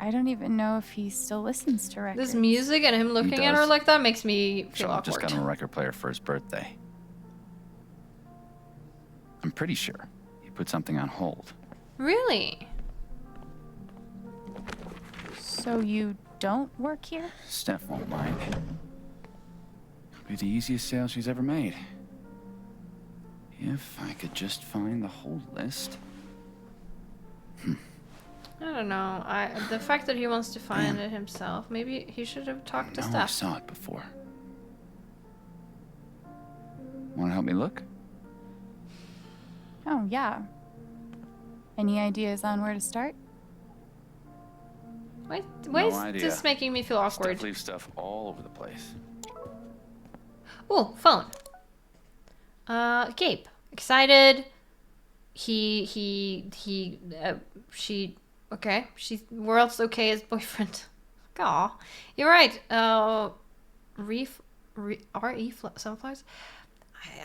C: I don't even know if he still listens to records.
A: This music and him looking at her
L: does.
A: like that makes me feel
L: Charlotte just
A: awkward.
L: got him a record player for his birthday. I'm pretty sure he put something on hold.
A: Really?
C: So you don't work here?
L: Steph won't mind. It'll be the easiest sale she's ever made. If I could just find the whole list.
A: I don't know. The fact that he wants to find it himself, maybe he should have talked to
L: I
A: Steph.
L: saw it before. Want to help me look?
C: Oh, yeah. Any ideas on where to start?
A: Why
L: No
A: is
L: idea.
A: this making me feel awkward?
L: Steph leaves stuff all over the place.
A: Oh, phone. Gabe. Excited. She, okay. World's okay as boyfriend. Aw. You're right. Sunflowers?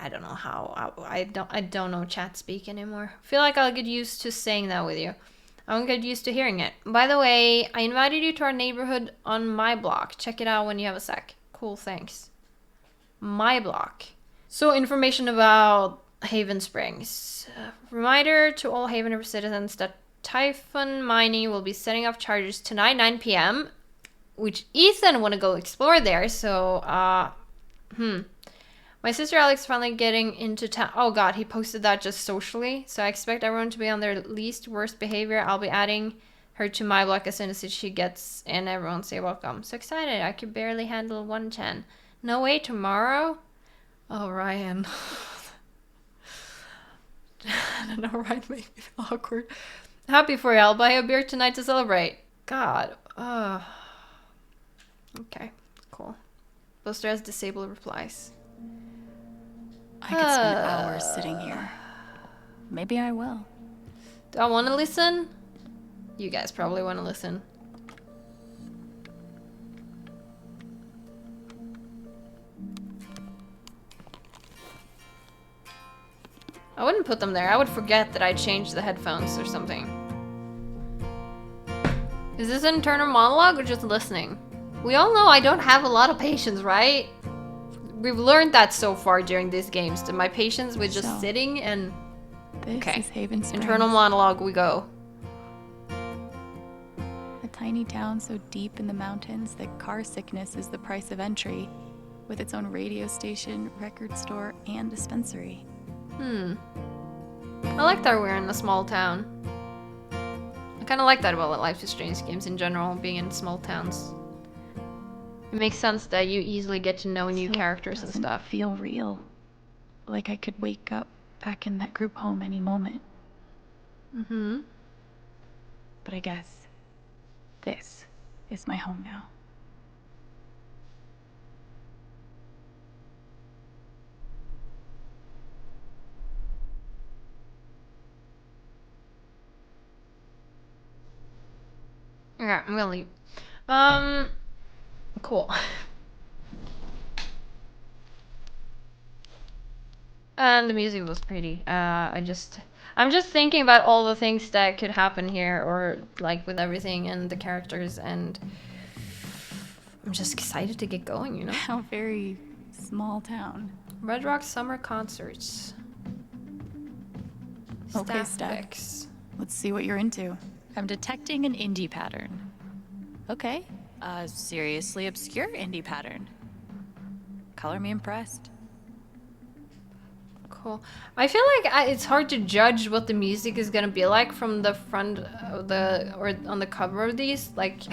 A: I don't know how. I don't know chat speak anymore. Feel like I'll get used to saying that with you. I won't get used to hearing it. By the way, I invited you to our neighborhood on my block. Check it out when you have a sec. Cool, thanks. My block. So information about Haven Springs. Reminder to all Haven citizens that Typhon Mining will be setting off charges tonight 9 p.m. Which Ethan want to go explore there, so my sister Alex finally getting into town. Oh god, he posted that just socially. So I expect everyone to be on their least worst behavior. I'll be adding her to my block as soon as she gets in. Everyone say welcome. So excited. I could barely handle 110. No way, tomorrow? Oh, Ryan. I don't know, Ryan made me feel awkward. Happy for you. I'll buy you a beer tonight to celebrate. God. Okay, cool. Poster has disabled replies.
C: I could spend hours sitting here. Maybe I will.
A: Do I want to listen? You guys probably want to listen. I wouldn't put them there. I would forget that I changed the headphones or something. Is this an internal monologue or just listening? We all know I don't have a lot of patience, right? We've learned that so far during these games, that my patience with just sitting and...
C: This is Haven Springs.
A: Internal monologue we go.
C: A tiny town so deep in the mountains that car sickness is the price of entry, with its own radio station, record store, and dispensary.
A: I like that we're in a small town. I kind of like that about Life is Strange games in general, being in small towns. It makes sense that you easily get to know new characters and stuff.
C: Feel real. Like I could wake up back in that group home any moment. But I guess this is my home now.
A: Okay, I'm gonna leave. Cool. And the music was pretty. I'm just thinking about all the things that could happen here, or like with everything and the characters, and I'm just excited to get going, you know?
C: How very small town.
A: Red Rock Summer Concerts.
C: Okay,
A: Staff
C: Steph.
A: picks.
C: Let's see what you're into.
I: I'm detecting an indie pattern. Okay, a seriously obscure indie pattern. Color me impressed.
A: Cool. I feel like it's hard to judge what the music is gonna be like from the front of or on the cover of these. Like,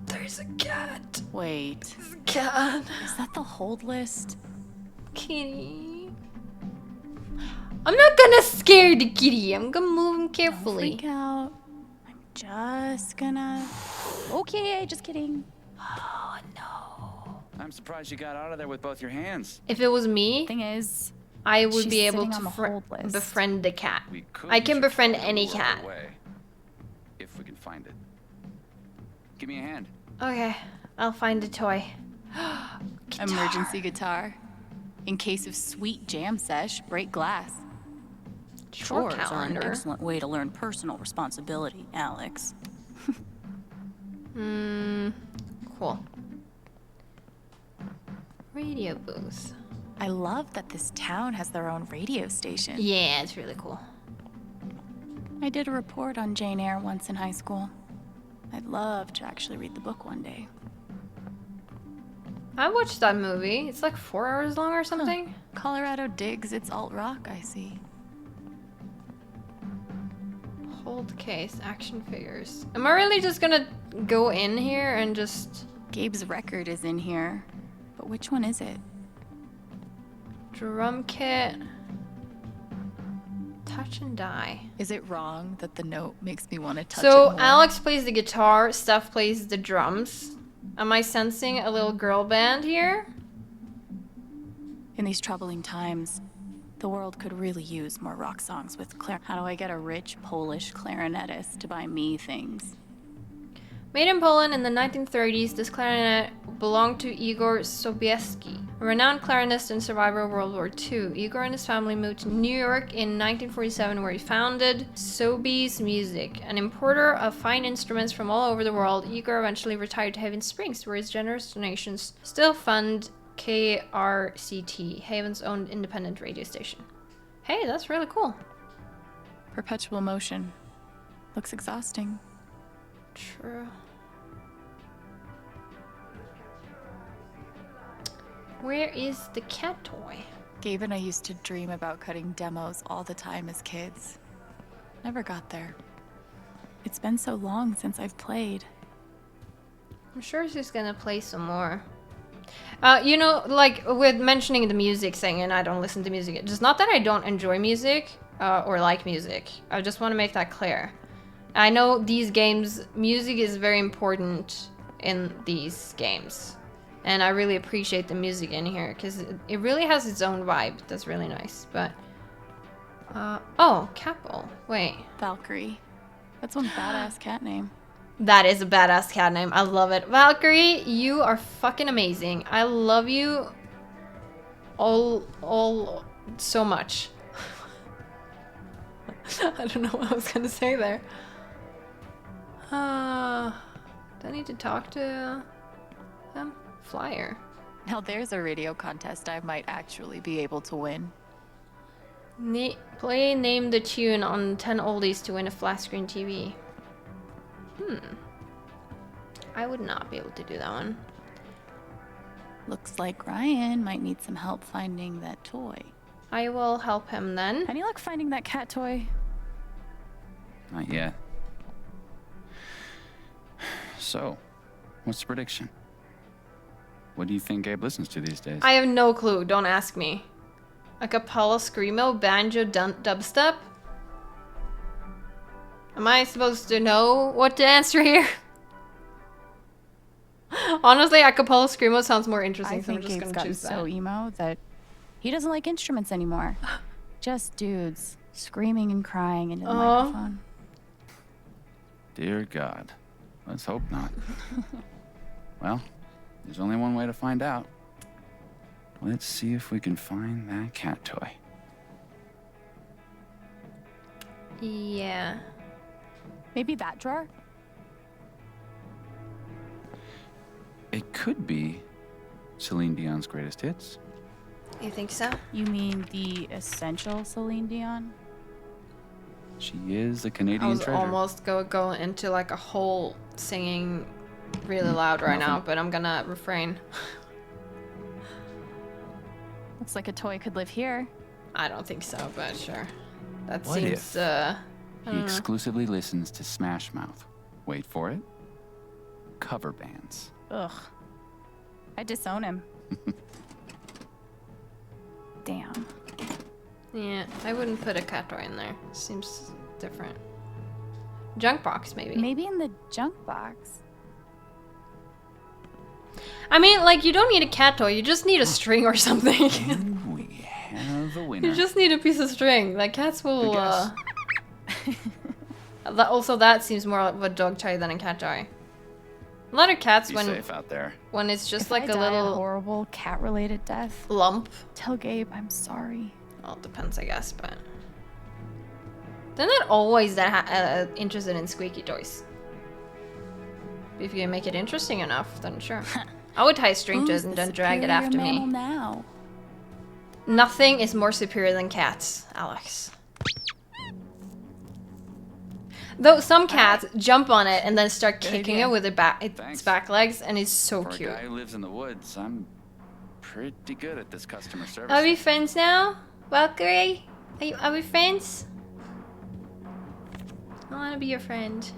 A: there's a cat.
I: Wait.
A: There's a cat.
I: Is that the hold list?
A: Kitty. I'm not gonna scare the kitty. I'm gonna move him carefully.
I: Don't freak out. I'm just gonna... Okay, just kidding.
A: Oh no.
L: I'm surprised you got out of there with both your hands.
A: If it was me,
I: Thing is,
A: I would
I: she's
A: be able
I: sitting on the
A: to
I: hold list.
A: befriend the cat.
L: We could
A: I can
L: use
A: befriend
L: your phone to
A: any
L: lure her
A: cat.
L: away, if we can find it. Give me a hand.
A: Okay, I'll find a toy. Guitar.
I: Emergency guitar. In case of sweet jam sesh, break glass.
A: Chore
I: Chores are an
A: calendar.
I: excellent way to learn personal responsibility, Alex.
A: Cool. Radio booth.
I: I love that this town has their own radio station.
A: Yeah, it's really cool.
I: I did a report on Jane Eyre once in high school. I'd love to actually read the book one day.
A: I watched that movie. It's like 4 hours long or something.
I: Colorado digs its alt rock, I see.
A: Hold case, action figures. Am I really just gonna go in here and just...
I: Gabe's record is in here, but which one is it?
A: Drum kit. Touch and die.
I: Is it wrong that the note makes me want to touch it
A: So
I: more?
A: Alex plays the guitar, Steph plays the drums. Am I sensing a little girl band here?
I: In these troubling times, the world could really use more rock songs with How do I get a rich Polish clarinetist to buy me things?
A: Made in Poland in the 1930s, this clarinet belonged to Igor Sobieski, a renowned clarinist and survivor of World War II. Igor and his family moved to New York in 1947, where he founded Sobeys Music, an importer of fine instruments from all over the world. Igor eventually retired to Haven Springs, where his generous donations still fund KRCT, Haven's own independent radio station. Hey, that's really cool.
I: Perpetual motion. Looks exhausting.
A: True. Where is the cat toy?
I: Gabe and I used to dream about cutting demos all the time as kids. Never got there. It's been so long since I've played.
A: I'm sure she's gonna play some more. You know, like with mentioning the music thing, and I don't listen to music. It's not that I don't enjoy music or like music. I just want to make that clear. I know these games, music is very important in these games. And I really appreciate the music in here because it really has its own vibe. That's really nice. But, oh, Capel. Wait.
I: Valkyrie. That's one badass cat name.
A: That is a badass cat name. I love it. Valkyrie, you are fucking amazing. I love you all so much. I don't know what I was gonna say there. Do I need to talk to them? Flyer.
I: Now there's a radio contest I might actually be able to win.
A: Play Name the Tune on 10 oldies to win a flat screen TV. I would not be able to do that one.
I: Looks like Ryan might need some help finding that toy.
A: I will help him then.
I: Any luck finding that cat toy?
L: Not yet. So, what's the prediction? What do you think Gabe listens to these days?
A: I have no clue. Don't ask me. A cappella screamo, banjo, dubstep? Am I supposed to know what to answer here? Honestly, a cappella screamo sounds more interesting,
I: I
A: so I'm
I: think
A: just
I: Gabe's
A: gonna
I: gotten
A: choose that.
I: so emo that he doesn't like instruments anymore. Just dudes screaming and crying into the microphone.
L: Dear God. Let's hope not. Well, there's only one way to find out. Let's see if we can find that cat toy.
A: Yeah.
I: Maybe that drawer?
L: It could be Celine Dion's greatest hits.
A: You think so?
I: You mean the essential Celine Dion?
L: She is a
A: I
L: Canadian
A: was
L: treasure.
A: almost go into like a whole singing really loud right now, but I'm gonna refrain.
C: Looks like a toy could live here.
A: I don't think so, but sure. That
L: What
A: seems,
L: if
A: I
L: He
A: don't know.
L: exclusively listens to Smash Mouth. Wait for it. Cover bands.
C: Ugh. I disown him. Damn.
A: Yeah, I wouldn't put a cat toy in there. Seems different. Junk box, maybe.
C: Maybe in the junk box.
A: I mean, like, you don't need a cat toy. You just need a string or something.
L: And we have a winner.
A: You just need a piece of string. Like, cats will,
L: guess.
A: Also, that seems more of a dog toy than a cat toy. A lot of cats,
L: Be
A: when
L: safe out there.
A: it's just
C: If
A: like
C: I
A: a
C: die
A: little
C: horrible cat-related death,
A: lump.
C: tell Gabe I'm sorry.
A: Well, it depends, I guess, but they're not always that interested in squeaky toys. If you make it interesting enough, then sure. I would tie a string to it and then drag it after me.
C: Now?
A: Nothing is more superior than cats, Alex. Though some cats jump on it and then start kicking it with its back legs, and it's so
L: For
A: cute.
L: a guy who lives in the woods, I'm pretty good at this customer service.
A: Are we friends now, Valkyrie? Are we friends? I want to be your friend.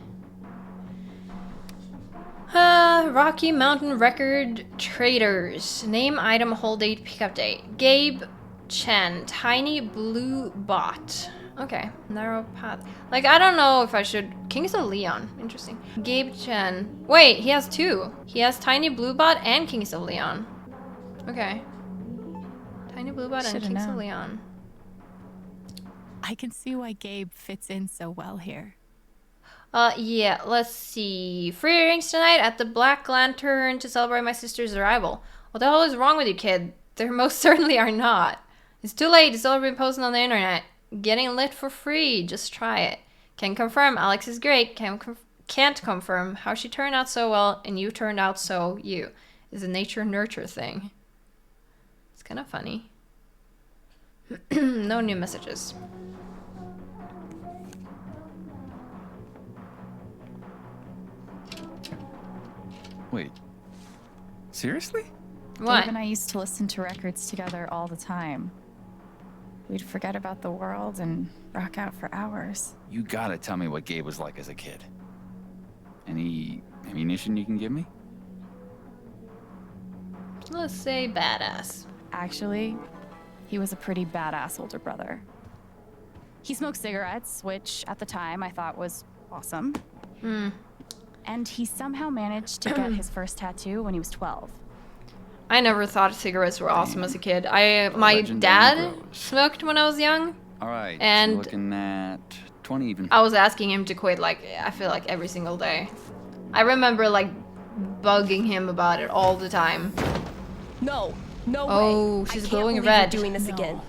A: Rocky Mountain Record Traders. Name, item, hold date, pickup date. Gabe Chen. Tiny blue bot. Okay, narrow path. Like, I don't know if I should... Kings of Leon. Interesting. Gabe Chen. Wait, he has two. He has Tiny Blue Bot and Kings of Leon. Okay. Tiny Blue Bot and
C: Should've
A: Kings of
C: known.
A: Leon.
I: I can see why Gabe fits in so well here.
A: Yeah, let's see. Free earrings tonight at the Black Lantern to celebrate my sister's arrival. What the hell is wrong with you, kid? There most certainly are not. It's too late. It's already been posted on the internet. Getting lit for free. Just try it. Can confirm Alex is great. Can't confirm how she turned out so well and you turned out so you. It's a nature-nurture thing. It's kind of funny. No new messages.
L: Wait. Seriously?
A: What?
C: Gabe and I used to listen to records together all the time. We'd forget about the world and rock out for hours.
L: You gotta tell me what Gabe was like as a kid. Any ammunition you can give me?
A: Let's say badass.
C: Actually, he was a pretty badass older brother. He smoked cigarettes, which at the time I thought was awesome. And he somehow managed to get his first tattoo when he was 12.
A: I never thought cigarettes were awesome as a kid. My
L: legend
A: dad
L: only grows.
A: smoked when I was young.
L: All right.
A: And-
L: so looking at 20 even.
A: I was asking him to quit, like, I feel like every single day. I remember, like, bugging him about it all the time.
K: No, no way.
A: Oh,
K: I
A: she's
K: can't
A: glowing
K: believe
A: red.
K: You're doing this again.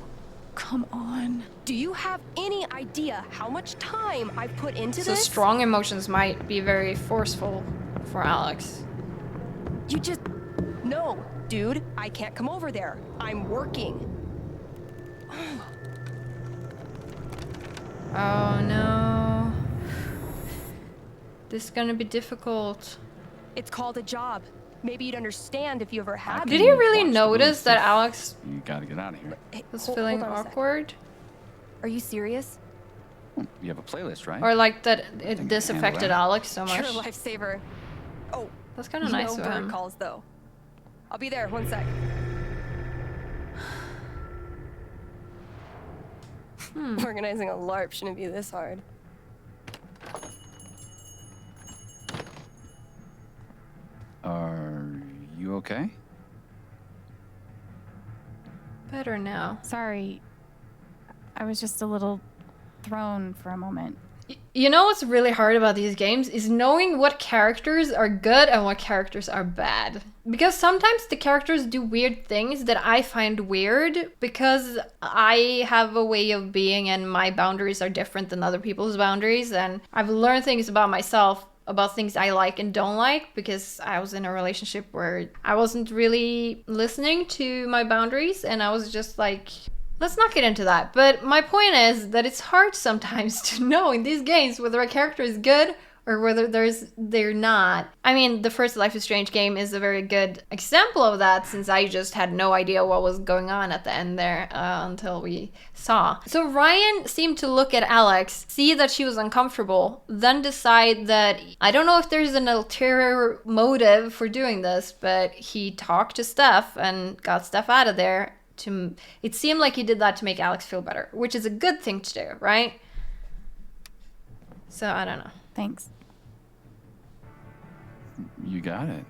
I: Come on.
K: Do you have any idea how much time I've put into
A: So
K: this?
A: strong emotions might be very forceful for Alex.
K: You just... No, dude, I can't come over there. I'm working.
A: Oh no. This is gonna be difficult.
K: It's called a job. Maybe you'd understand if you ever had
A: Did
K: one.
A: he really
L: Watch the
A: notice
L: booth
A: that
L: if
A: Alex
L: You gotta get out of here.
K: Hey,
A: was
K: hold
A: feeling
K: on a sec.
A: awkward?
K: Are you serious?
L: You have a playlist, right?
A: Or like that
L: think I
A: it
L: can
A: this
L: handle
A: affected
L: that.
A: Alex so
K: You're
A: much?
K: a lifesaver. Oh,
A: That's kind of nice
K: no
A: of
K: bird
A: him.
K: calls though. I'll be there. 1 sec. Organizing a LARP shouldn't be this hard.
L: Are you okay?
A: Better now.
C: Sorry, I was just a little thrown for a moment.
A: You know what's really hard about these games is knowing what characters are good and what characters are bad. Because sometimes the characters do weird things that I find weird because I have a way of being and my boundaries are different than other people's boundaries, and I've learned things about myself about things I like and don't like because I was in a relationship where I wasn't really listening to my boundaries and I was just like, let's not get into that. But my point is that it's hard sometimes to know in these games whether a character is good or whether they're not. I mean, the first Life is Strange game is a very good example of that, since I just had no idea what was going on at the end there until we saw. So Ryan seemed to look at Alex, see that she was uncomfortable, then decide that, I don't know if there's an ulterior motive for doing this, but he talked to Steph and got Steph out of there. It seemed like he did that to make Alex feel better, which is a good thing to do, right? So I don't know.
C: Thanks.
L: You got it.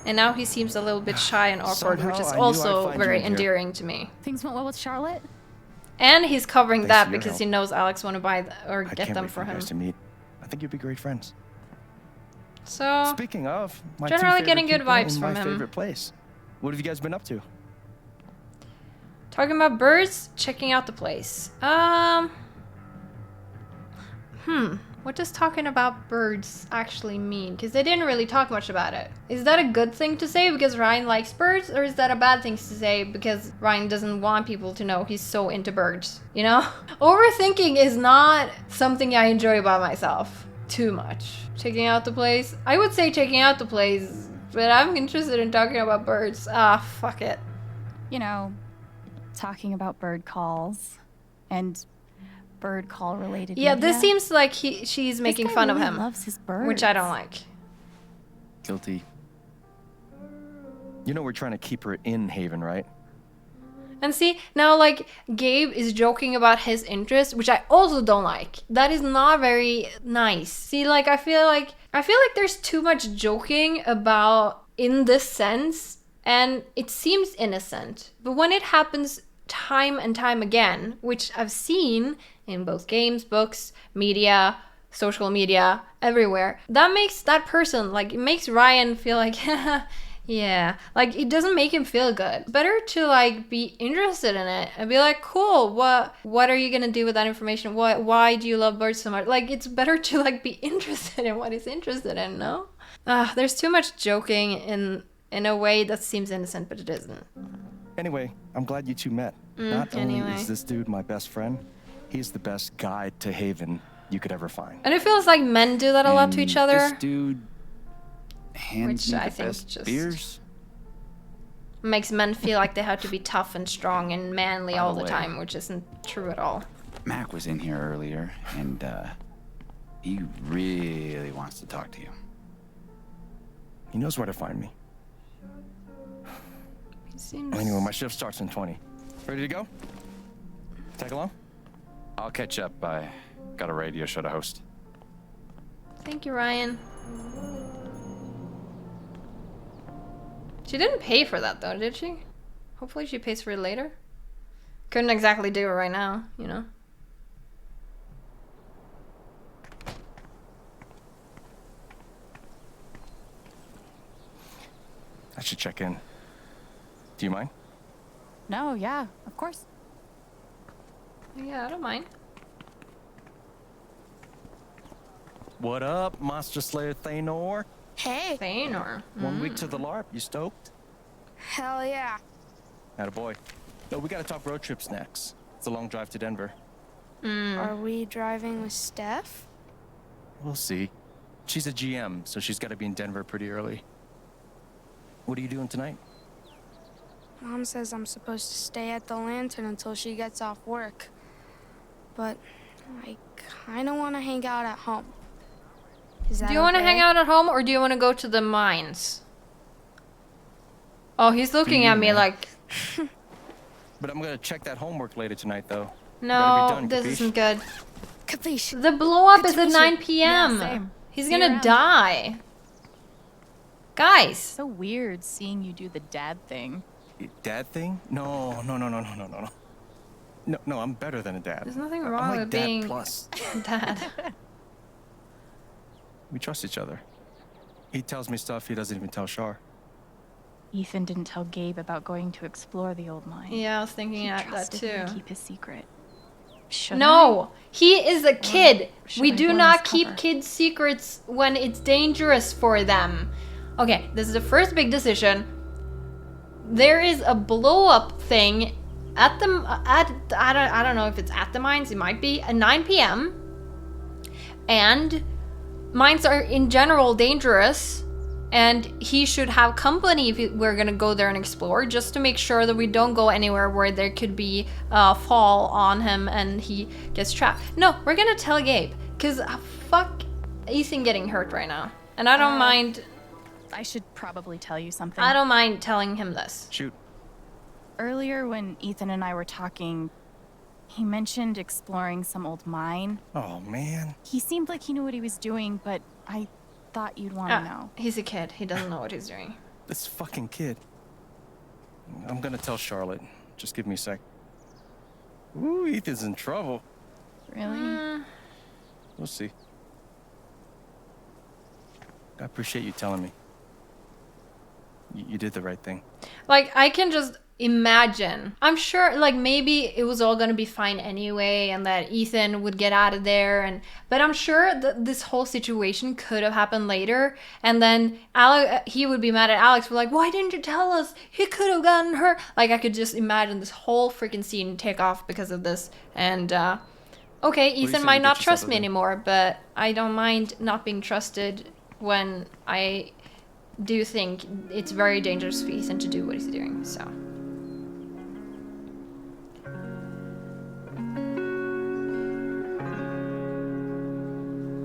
A: And now he seems a little bit shy and awkward,
D: Somehow
A: which is
D: I knew I'd
A: also
D: find you
A: very
D: in here.
A: endearing to me.
C: Things went well with Charlotte?
A: And he's covering
D: Thanks
A: that
D: for your
A: because
D: help.
A: he knows Alex want to buy or
D: I
A: get
D: can't
A: them
D: wait
A: for
D: you
A: him.
D: guys to meet. I think you'd be great friends.
A: So
D: Speaking of, my
A: generally
D: two
A: getting
D: favorite
A: good
D: people
A: vibes
D: in
A: from
D: my
A: him.
D: favorite place. What have you guys been up to?
A: talking about birds, checking out the place. What does talking about birds actually mean? Because they didn't really talk much about it. Is that a good thing to say because Ryan likes birds? Or is that a bad thing to say because Ryan doesn't want people to know he's so into birds? You know? Overthinking is not something I enjoy about myself too much. Checking out the place? I would say checking out the place, but I'm interested in talking about birds. Ah, fuck it.
C: You know, talking about bird calls and bird call related
A: Yeah,
C: media.
A: this seems like she's making fun of him.
C: Loves his birds.
A: Which I don't like.
D: Guilty. You know we're trying to keep her in Haven, right?
A: And see, now like Gabe is joking about his interest, which I also don't like. That is not very nice. See, like I feel like there's too much joking about in this sense, and it seems innocent. But when it happens time and time again, which I've seen in both games, books, media, social media, everywhere, that makes that person, like, it makes Ryan feel like, yeah, like, it doesn't make him feel good. Better to, like, be interested in it and be like, cool, what are you gonna do with that information? Why do you love birds so much? Like, it's better to, like, be interested in what he's interested in, no? There's too much joking in a way that seems innocent, but it isn't.
D: Anyway, I'm glad you two met. Not only
A: anyway.
D: is this dude my best friend, he's the best guide to Haven you could ever find.
A: And it feels like men do that a lot to each other.
L: This dude hands
A: Which
L: me
A: I
L: the
A: think
L: best
A: just-
L: beers.
A: Makes men feel like they have to be tough and strong and manly
L: By
A: all
L: the
A: the
L: way.
A: time, which isn't true at all.
L: Mac was in here earlier, and he really wants to talk to you.
D: He knows where to find me.
A: He seems...
D: Anyway, my shift starts in 20. Ready to go? Tag along?
L: I'll catch up. I got a radio show to host.
A: Thank you, Ryan. She didn't pay for that, though, did she? Hopefully she pays for it later. Couldn't exactly do it right now, you know?
D: I should check in. Do you mind?
C: No, yeah, of course.
A: Yeah, I don't mind.
D: What up, Monster Slayer Thanor?
J: Hey.
A: Thanor.
D: 1 week to the LARP. You stoked?
J: Hell yeah.
D: Attaboy. No, we gotta talk road trips next. It's a long drive to Denver.
J: Are we driving with Steph?
D: We'll see. She's a GM, so she's gotta be in Denver pretty early. What are you doing tonight?
J: Mom says I'm supposed to stay at the Lantern until she gets off work. But I kind of want to hang out at home. Is that
A: Do you want to
J: okay?
A: hang out at home or do you want to go to the mines? Oh, he's looking at me
D: man.
A: like,
D: But I'm gonna check that homework later tonight, though.
A: no,
D: Better be done,
A: this
D: capiche?
A: isn't good.
J: Capiche.
A: The blow up
J: Good
A: is
J: to
A: at
J: meet you.
A: 9 p.m.
C: Yeah, same.
A: He's
C: See you
A: gonna
C: around.
A: die. Guys.
C: So weird seeing you do the dad thing.
D: Dad thing? No. No, I'm better than a dad.
A: There's nothing
D: I'm
A: wrong
D: like
A: with
D: dad
A: being
D: plus.
A: dad.
D: We trust each other. He tells me stuff he doesn't even tell Shar.
C: Ethan didn't tell Gabe about going to explore the old mine.
A: Yeah, I was thinking
C: He
A: that
C: trusted
A: too.
C: me to keep his secret. Should
A: No, he is a kid.
C: should
A: We
C: I
A: do
C: go on
A: not
C: his
A: keep
C: cover?
A: kids' secrets when it's dangerous for them. Okay, this is the first big decision. There is a blow up thing at the I don't know if it's at the mines, it might be at 9 p.m. and mines are in general dangerous, and he should have company if we're gonna go there and explore, just to make sure that we don't go anywhere where there could be a fall on him and he gets trapped. No, we're gonna tell Gabe, because fuck Ethan getting hurt right now, and I don't mind.
C: I should probably tell you something.
A: I don't mind telling him this.
D: Shoot.
C: Earlier when Ethan and I were talking, he mentioned exploring some old mine.
D: Oh, man.
C: He seemed like he knew what he was doing, but I thought you'd want to know.
A: He's a kid. He doesn't know what he's doing.
D: This fucking kid. I'm gonna tell Charlotte. Just give me a sec. Ooh, Ethan's in trouble.
C: Really?
D: We'll see. I appreciate you telling me. You did the right thing.
A: Like, I can just imagine. I'm sure, like, maybe it was all gonna be fine anyway, and that Ethan would get out of there, but I'm sure that this whole situation could have happened later, and then he would be mad at Alex for like, why didn't you tell us? He could have gotten hurt. Like, I could just imagine this whole freaking scene take off because of this, and okay, Ethan might not trust me anymore, but I don't mind not being trusted when I do think it's very dangerous for Ethan to do what he's doing, so.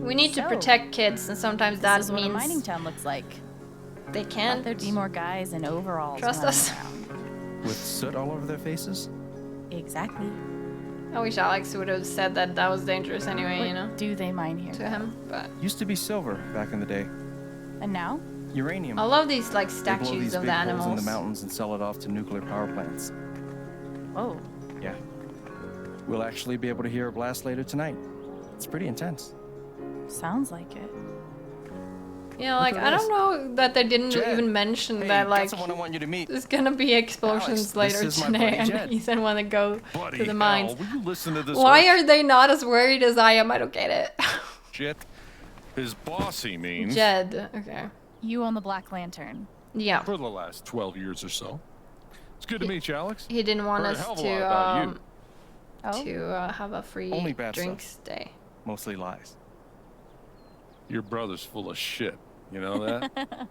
A: We need to protect kids, and sometimes that
C: means
A: means
C: what a mining town looks like.
A: They can't.
C: There'd be more guys in overalls.
A: Trust us.
D: With soot all over their faces?
C: Exactly.
A: I wish Alex would have said that was dangerous anyway, you know?
C: Do they mine here?
A: To him, but...
D: Used to be silver back in the day.
C: And now?
D: Uranium.
A: I love these, like,
D: They blow
A: statues
D: these
A: of
D: big
A: the
D: holes
A: animals.
D: in the mountains and sell it off to nuclear power plants.
C: Oh.
D: Yeah. We'll actually be able to hear a blast later tonight. It's pretty intense.
C: Sounds like it.
A: Yeah, like, I don't know that they didn't even mention that, like,
D: someone I want you to meet.
A: there's gonna be explosions later today, and Ethan wanna go to the mines.
M: Will you listen to this?
A: Why are they not as worried as I am? I don't get it.
M: Shit. His boss, he means.
A: Jed, okay.
C: You own the Black Lantern.
A: Yeah.
M: For the last 12 years or so. It's good to meet you, Alex.
A: He didn't want
M: Heard a
A: us
M: hell of a lot about
A: to have a free
D: Only bad
A: drinks
D: stuff.
A: day.
D: Mostly lies.
M: Your brother's full of shit. You know that?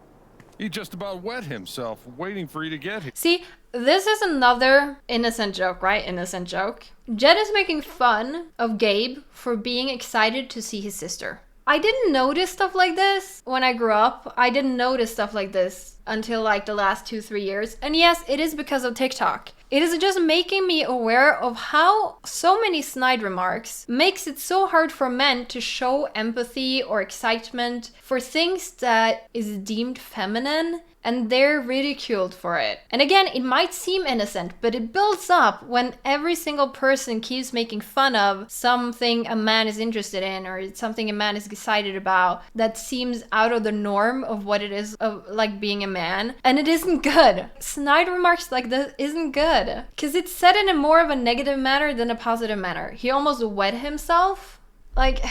M: He just about wet himself waiting for you to get here.
A: See, this is another innocent joke, right? Innocent joke. Jed is making fun of Gabe for being excited to see his sister. I didn't notice stuff like this when I grew up. I didn't notice stuff like this until like the last 2-3 years. And yes, it is because of TikTok. It is just making me aware of how so many snide remarks makes it so hard for men to show empathy or excitement for things that is deemed feminine, and they're ridiculed for it. And again, it might seem innocent, but it builds up when every single person keeps making fun of something a man is interested in or something a man is excited about that seems out of the norm of what it is of like being a man. And it isn't good. Snide remarks like this isn't good. Because it's said in a more of a negative manner than a positive manner. He almost wet himself. Like,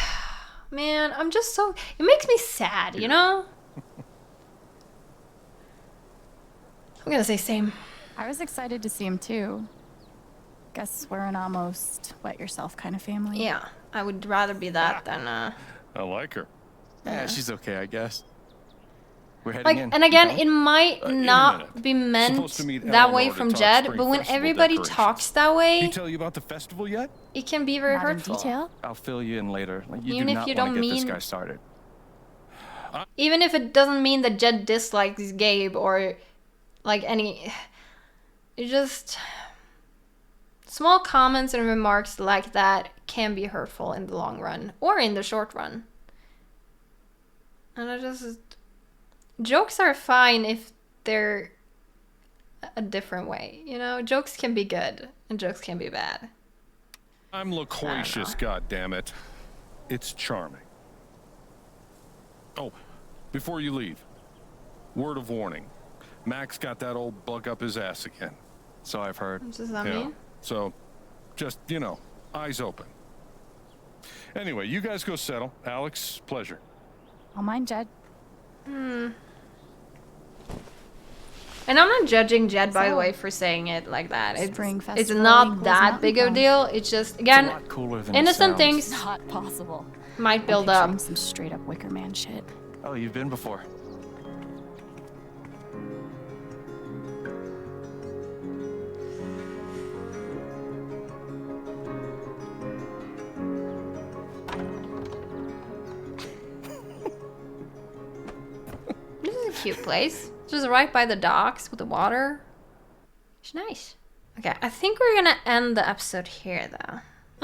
A: man, I'm just so... It makes me sad, you know? I'm gonna say same.
C: I was excited to see him too. Guess we're an almost wet yourself kind of family.
A: Yeah, I would rather be that than
M: I like her.
D: Yeah, she's okay, I guess. We're heading
A: like,
D: in.
A: and again, it might not be meant
M: Supposed to meet
A: that way
M: Eleanor to
A: from
M: talk
A: Jed,
M: spring
A: but when
M: festival
A: everybody
M: decorations.
A: talks that
D: He
A: way,
D: tell you about the festival yet?
A: it can be very
C: Not in
A: hurtful.
C: detail?
D: I'll fill you in later. Like, you
A: Even
D: do
A: if
D: not
A: you
D: want to
A: don't
D: get this
A: mean-
D: guy started.
A: Even if it doesn't mean that Jed dislikes Gabe or like any... It just... Small comments and remarks like that can be hurtful in the long run or in the short run. And I just... Jokes are fine if they're a different way, you know? Jokes can be good and jokes can be bad.
M: I'm loquacious, goddammit. It's charming. Oh, before you leave, word of warning. Max got that old bug up his ass again.
D: So I've heard.
A: What does that
M: Yeah.
A: mean?
M: So, just, you know, eyes open. Anyway, you guys go settle. Alex, pleasure.
C: I'll mind Jed.
A: And I'm not judging Jed, by the
C: So,
A: way, for saying it like that.
C: Spring
A: It's
C: festival
A: not
C: equals
A: that
C: mountain
A: big of a
C: climb.
A: deal. It's just,
D: It's a
A: again,
D: lot cooler than it
A: innocent
D: sounds.
A: things
C: Not possible.
A: might
C: I'm
A: build up.
C: picturing some straight up Wicker Man shit.
D: Oh, you've been before.
A: This is a cute place. Just right by the docks with the water. It's nice. Okay, I think we're gonna end the episode here though.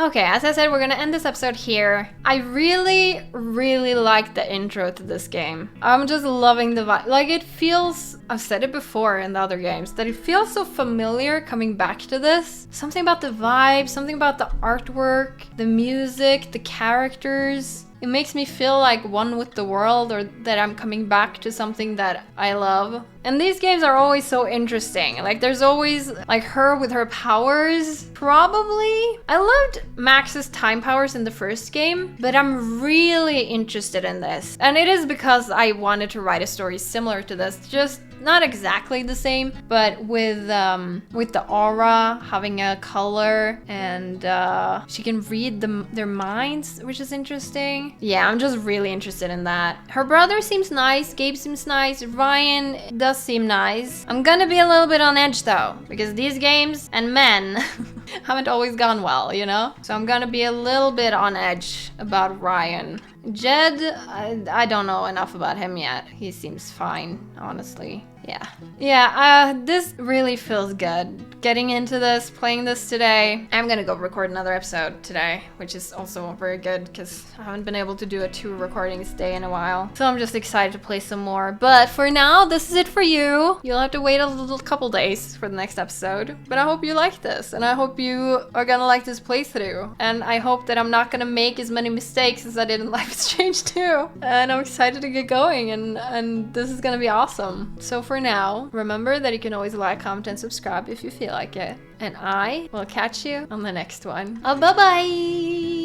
A: Okay, as I said, we're gonna end this episode here. I really, really like the intro to this game. I'm just loving the vibe. Like, it feels, I've said it before in the other games, that it feels so familiar coming back to this. Something about the vibe, something about the artwork, the music, the characters. It makes me feel like one with the world, or that I'm coming back to something that I love. And these games are always so interesting. Like, there's always, like, her with her powers, probably. I loved Max's time powers in the first game, but I'm really interested in this. And it is because I wanted to write a story similar to this, just not exactly the same, but with the aura having a color, and she can read their minds, which is interesting. Yeah, I'm just really interested in that. Her brother seems nice, Gabe seems nice, Ryan does seem nice. I'm gonna be a little bit on edge though, because these games and men haven't always gone well, you know? So I'm gonna be a little bit on edge about Ryan. Jed, I don't know enough about him yet. He seems fine, honestly. Yeah, this really feels good. Getting into this, playing this today. I'm gonna go record another episode today, which is also very good because I haven't been able to do a 2 recordings day in a while. So I'm just excited to play some more. But for now, this is it for you. You'll have to wait a little couple days for the next episode. But I hope you like this, and I hope you are gonna like this playthrough. And I hope that I'm not gonna make as many mistakes as I did in Life is Strange 2. And I'm excited to get going, and this is gonna be awesome. So for now, remember that you can always like, comment, and subscribe if you feel like it. And I will catch you on the next one. Bye-bye!